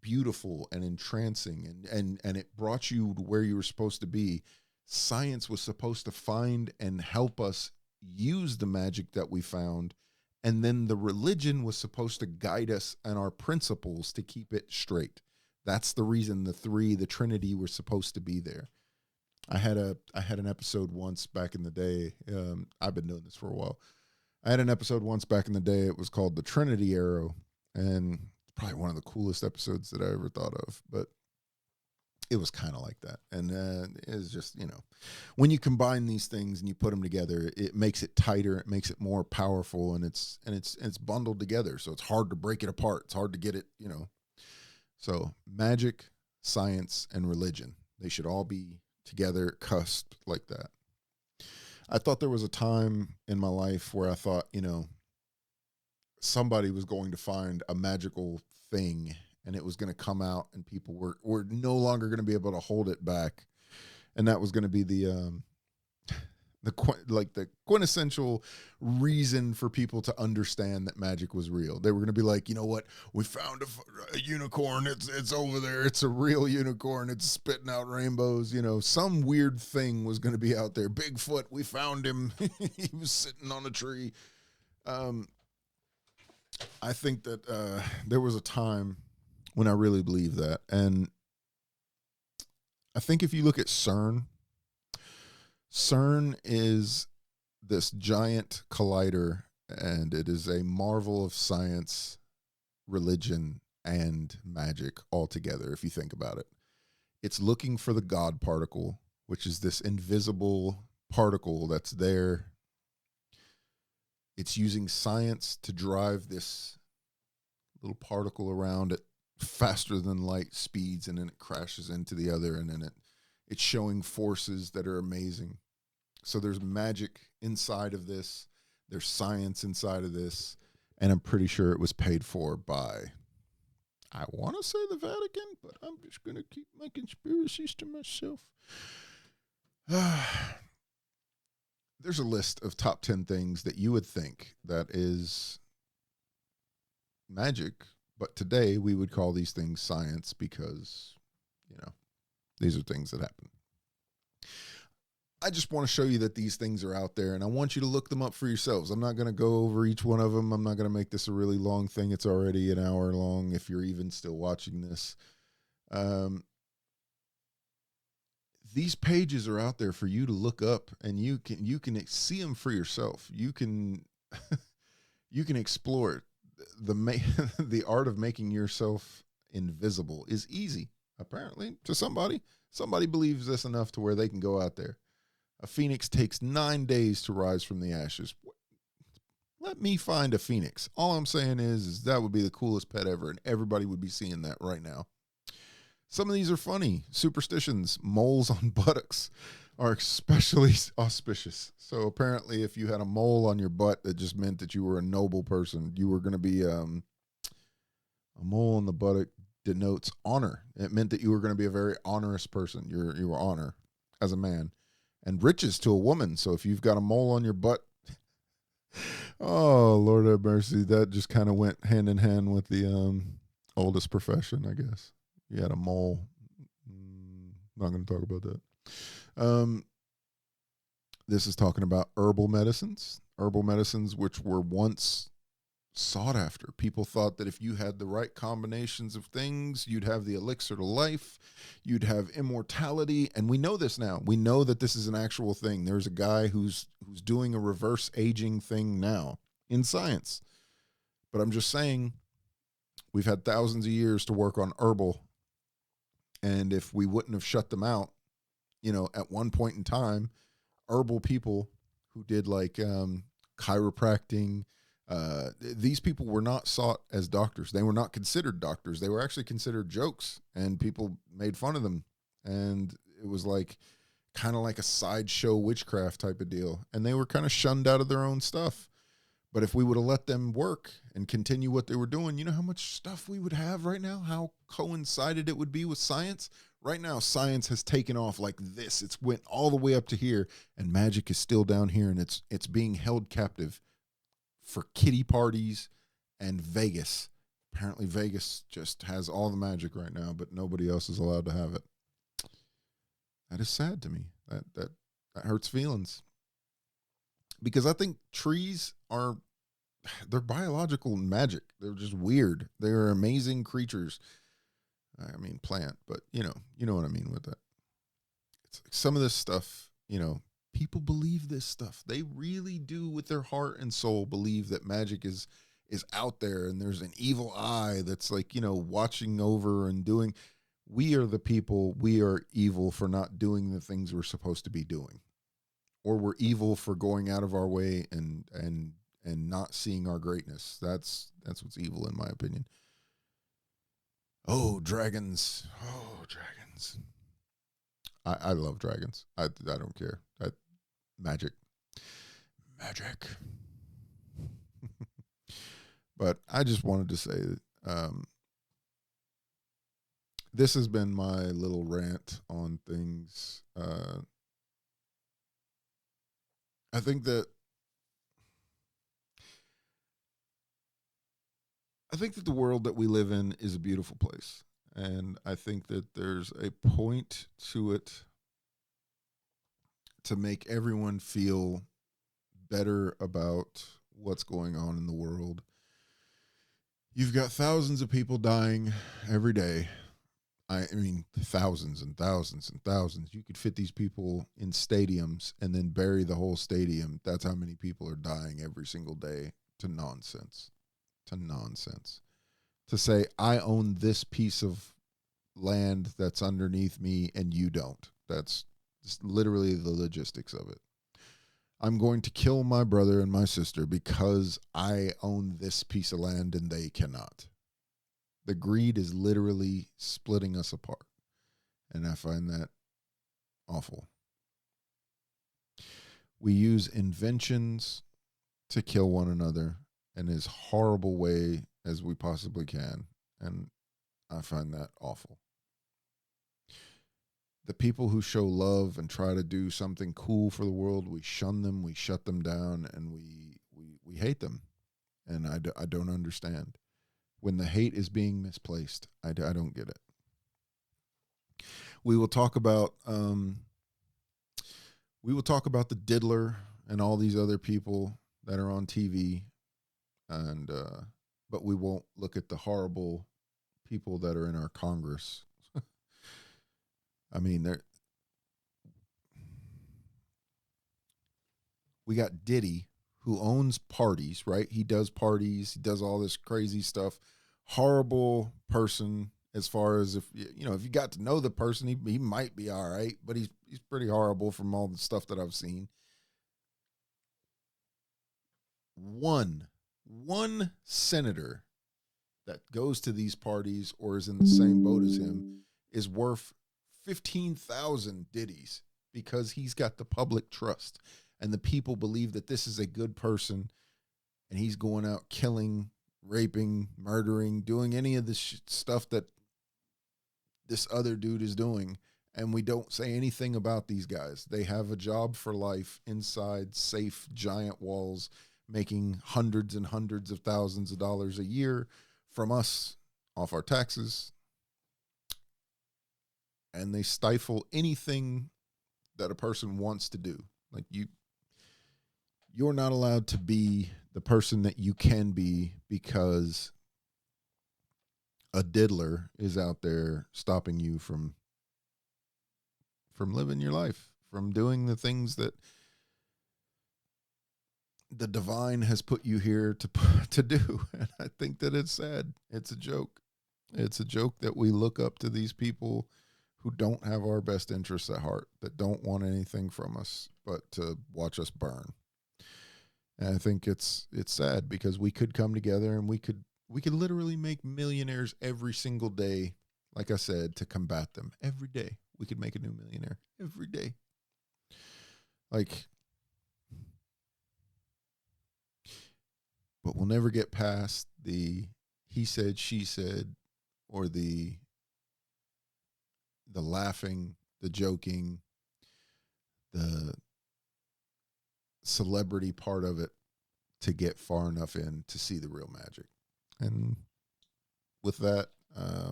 beautiful and entrancing and it brought you to where you were supposed to be, science was supposed to find and help us use the magic that we found, and then the religion was supposed to guide us and our principles to keep it straight. That's the reason the Trinity were supposed to be there. I had an episode once back in the day. I've been doing this for a while. I had an episode once back in the day. It was called The Trinity Arrow, and probably one of the coolest episodes that I ever thought of, but it was kind of like that. And it was just, when you combine these things and you put them together, it makes it tighter, it makes it more powerful, and it's bundled together. So it's hard to break it apart. It's hard to get it, So magic, science, and religion, they should all be together, cusped like that. I thought there was a time in my life where I thought, somebody was going to find a magical thing and it was going to come out and people were no longer going to be able to hold it back. And that was going to be the quintessential reason for people to understand that magic was real. They were going to be like, you know what? We found a unicorn. It's over there. It's a real unicorn. It's spitting out rainbows. Some weird thing was going to be out there. Bigfoot. We found him. He was sitting on a tree. I think that there was a time when I really believed that. And I think if you look at CERN is this giant collider, and it is a marvel of science, religion, and magic all together, if you think about it. It's looking for the God particle, which is this invisible particle that's there. It's using science to drive this little particle around at faster than light speeds, and then it crashes into the other, and then it's showing forces that are amazing. So there's magic inside of this, there's science inside of this, and I'm pretty sure it was paid for by, I want to say, the Vatican, but I'm just going to keep my conspiracies to myself. There's a list of top 10 things that you would think that is magic, but today we would call these things science because, you know, these are things that happen. I just want to show you that these things are out there, and I want you to look them up for yourselves. I'm not going to go over each one of them. I'm not going to make this a really long thing. It's already an hour long if you're even still watching this. These pages are out there for you to look up, and you can see them for yourself. You can you can explore it. The art of making yourself invisible is easy, apparently, to somebody. Somebody believes this enough to where they can go out there. A phoenix takes 9 days to rise from the ashes. Let me find a phoenix. All I'm saying is that would be the coolest pet ever, and everybody would be seeing that right now. Some of these are funny. Superstitions. Moles on buttocks are especially auspicious. So apparently if you had a mole on your butt, that just meant that you were a noble person. You were going to be a mole on the buttock denotes honor. It meant that you were going to be a very honorous person. You were honor as a man. And riches to a woman. So if you've got a mole on your butt, oh, Lord have mercy. That just kind of went hand in hand with the oldest profession, I guess. You had a mole. Not going to talk about that. This is talking about herbal medicines. Herbal medicines, which were once sought after. People thought that if you had the right combinations of things, you'd have the elixir to life, you'd have immortality. And we know this now. We know that this is an actual thing. There's a guy who's doing a reverse aging thing now in science. But I'm just saying, we've had thousands of years to work on herbal. And if we wouldn't have shut them out, at one point in time, herbal people who did like chiropractic, these people were not sought as doctors. They were not considered doctors. They were actually considered jokes, and people made fun of them. And it was like kind of like a sideshow witchcraft type of deal. And they were kind of shunned out of their own stuff. But if we would have let them work and continue what they were doing, you know how much stuff we would have right now? How coincided it would be with science? Right now, science has taken off like this. It's went all the way up to here, and magic is still down here, and it's being held captive for kiddie parties and Vegas. Apparently Vegas just has all the magic right now, but nobody else is allowed to have it. That is sad to me. That hurts feelings. Because I think trees they're biological magic. They're just weird. They're amazing creatures. I mean plant, but you know what I mean with that. It's like some of this stuff, people believe this stuff. They really do, with their heart and soul, believe that magic is out there, and there's an evil eye that's like, watching over and doing. We are the people, we are evil for not doing the things we're supposed to be doing. Or we're evil for going out of our way and not seeing our greatness. That's what's evil, in my opinion. Oh, dragons. Oh, dragons. I love dragons. I don't care. Magic. But I just wanted to say that this has been my little rant on things. I think that the world that we live in is a beautiful place. And I think that there's a point to it to make everyone feel better about what's going on in the world. You've got thousands of people dying every day. I mean, thousands and thousands and thousands. You could fit these people in stadiums and then bury the whole stadium. That's how many people are dying every single day to nonsense. To nonsense. To say, I own this piece of land that's underneath me and you don't. That's just literally the logistics of it. I'm going to kill my brother and my sister because I own this piece of land and they cannot. The greed is literally splitting us apart. And I find that awful. We use inventions to kill one another in as horrible way as we possibly can. And I find that awful. The people who show love and try to do something cool for the world, we shun them, we shut them down, and we hate them. And I don't understand. When the hate is being misplaced, I don't get it. We will talk about the diddler and all these other people that are on TV, and but we won't look at the horrible people that are in our Congress. I mean, we got Diddy, who owns parties, right? He does parties, he does all this crazy stuff. Horrible person as far as if you got to know the person, he might be all right, but he's pretty horrible from all the stuff that I've seen. One senator that goes to these parties or is in the same boat as him is worth 15,000 Diddies because he's got the public trust and the people believe that this is a good person and he's going out killing, raping, murdering, doing any of this stuff that this other dude is doing. And we don't say anything about these guys. They have a job for life inside safe giant walls, making hundreds and hundreds of thousands of dollars a year from us off our taxes. And they stifle anything that a person wants to do. Like you're not allowed to be the person that you can be because a diddler is out there stopping you from living your life, from doing the things that the divine has put you here to do. And I think that it's sad. It's a joke. It's a joke that we look up to these people who don't have our best interests at heart, that don't want anything from us but to watch us burn. And I think it's sad because we could come together and we could literally make millionaires every single day, like I said, to combat them. Every day we could make a new millionaire. Every day. But we'll never get past the he said, she said, or the laughing, the joking, the celebrity part of it to get far enough in to see the real magic. And with that, I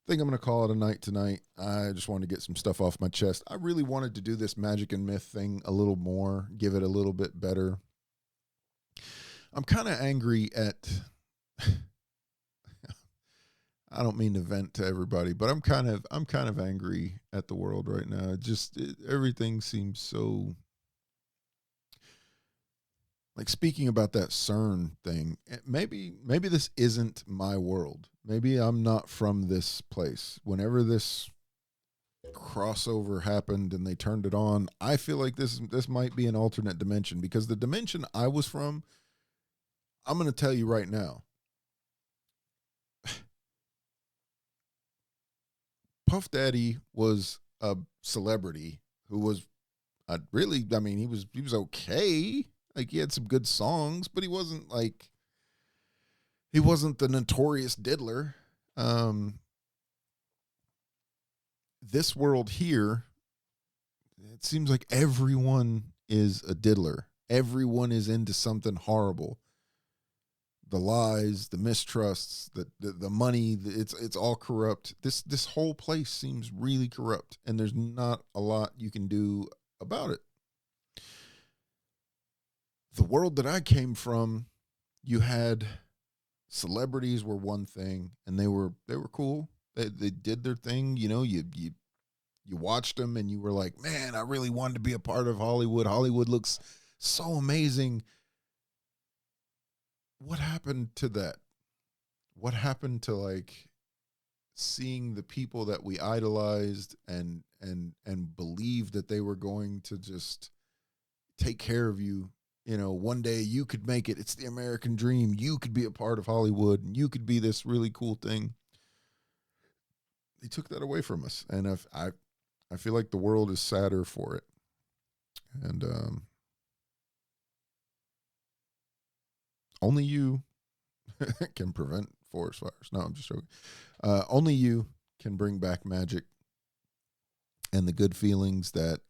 think I'm going to call it a night tonight. I just wanted to get some stuff off my chest. I really wanted to do this magic and myth thing a little more, give it a little bit better. I'm kind of angry at I don't mean to vent to everybody, but I'm kind of angry at the world right now. Everything seems so, like, speaking about that CERN thing, maybe this isn't my world. Maybe I'm not from this place. Whenever this crossover happened and they turned it on, I feel like this might be an alternate dimension, because the dimension I was from, I'm going to tell you right now, Puff Daddy was a celebrity who was he was okay. Like, he had some good songs, but he wasn't the notorious diddler. This world here, it seems like everyone is a diddler. Everyone is into something horrible. The lies, the mistrusts, the money, it's all corrupt. This whole place seems really corrupt, and there's not a lot you can do about it. The world that I came from, you had Celebrities were one thing, and they were cool. They did their thing. You watched them, and you were like, man, I really wanted to be a part of Hollywood. Hollywood looks so amazing. What happened to that? What happened to like seeing the people that we idolized and believed that they were going to just take care of you? One day you could make it. It's the American dream. You could be a part of Hollywood, and you could be this really cool thing. They took that away from us, and I feel like the world is sadder for it. And only you can prevent forest fires. No, I'm just joking. Only you can bring back magic and the good feelings that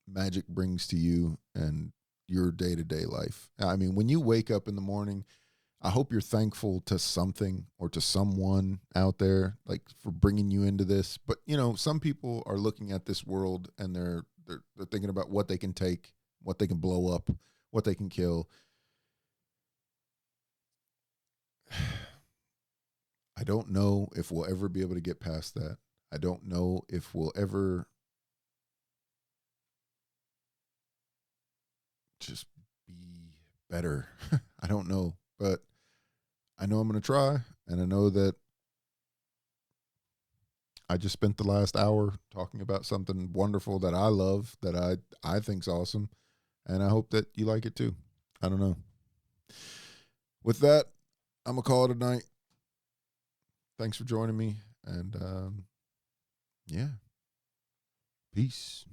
magic brings to you and your day to day life. I mean, when you wake up in the morning, I hope you're thankful to something or to someone out there, like for bringing you into this. But some people are looking at this world and they're thinking about what they can take, what they can blow up, what they can kill. I don't know if we'll ever be able to get past that. I don't know if we'll ever just be better. I don't know, but I know I'm going to try, and I know that I just spent the last hour talking about something wonderful that I love, that I think's awesome, and I hope that you like it too. I don't know. With that, I'm gonna call it a night. Thanks for joining me, and yeah, peace.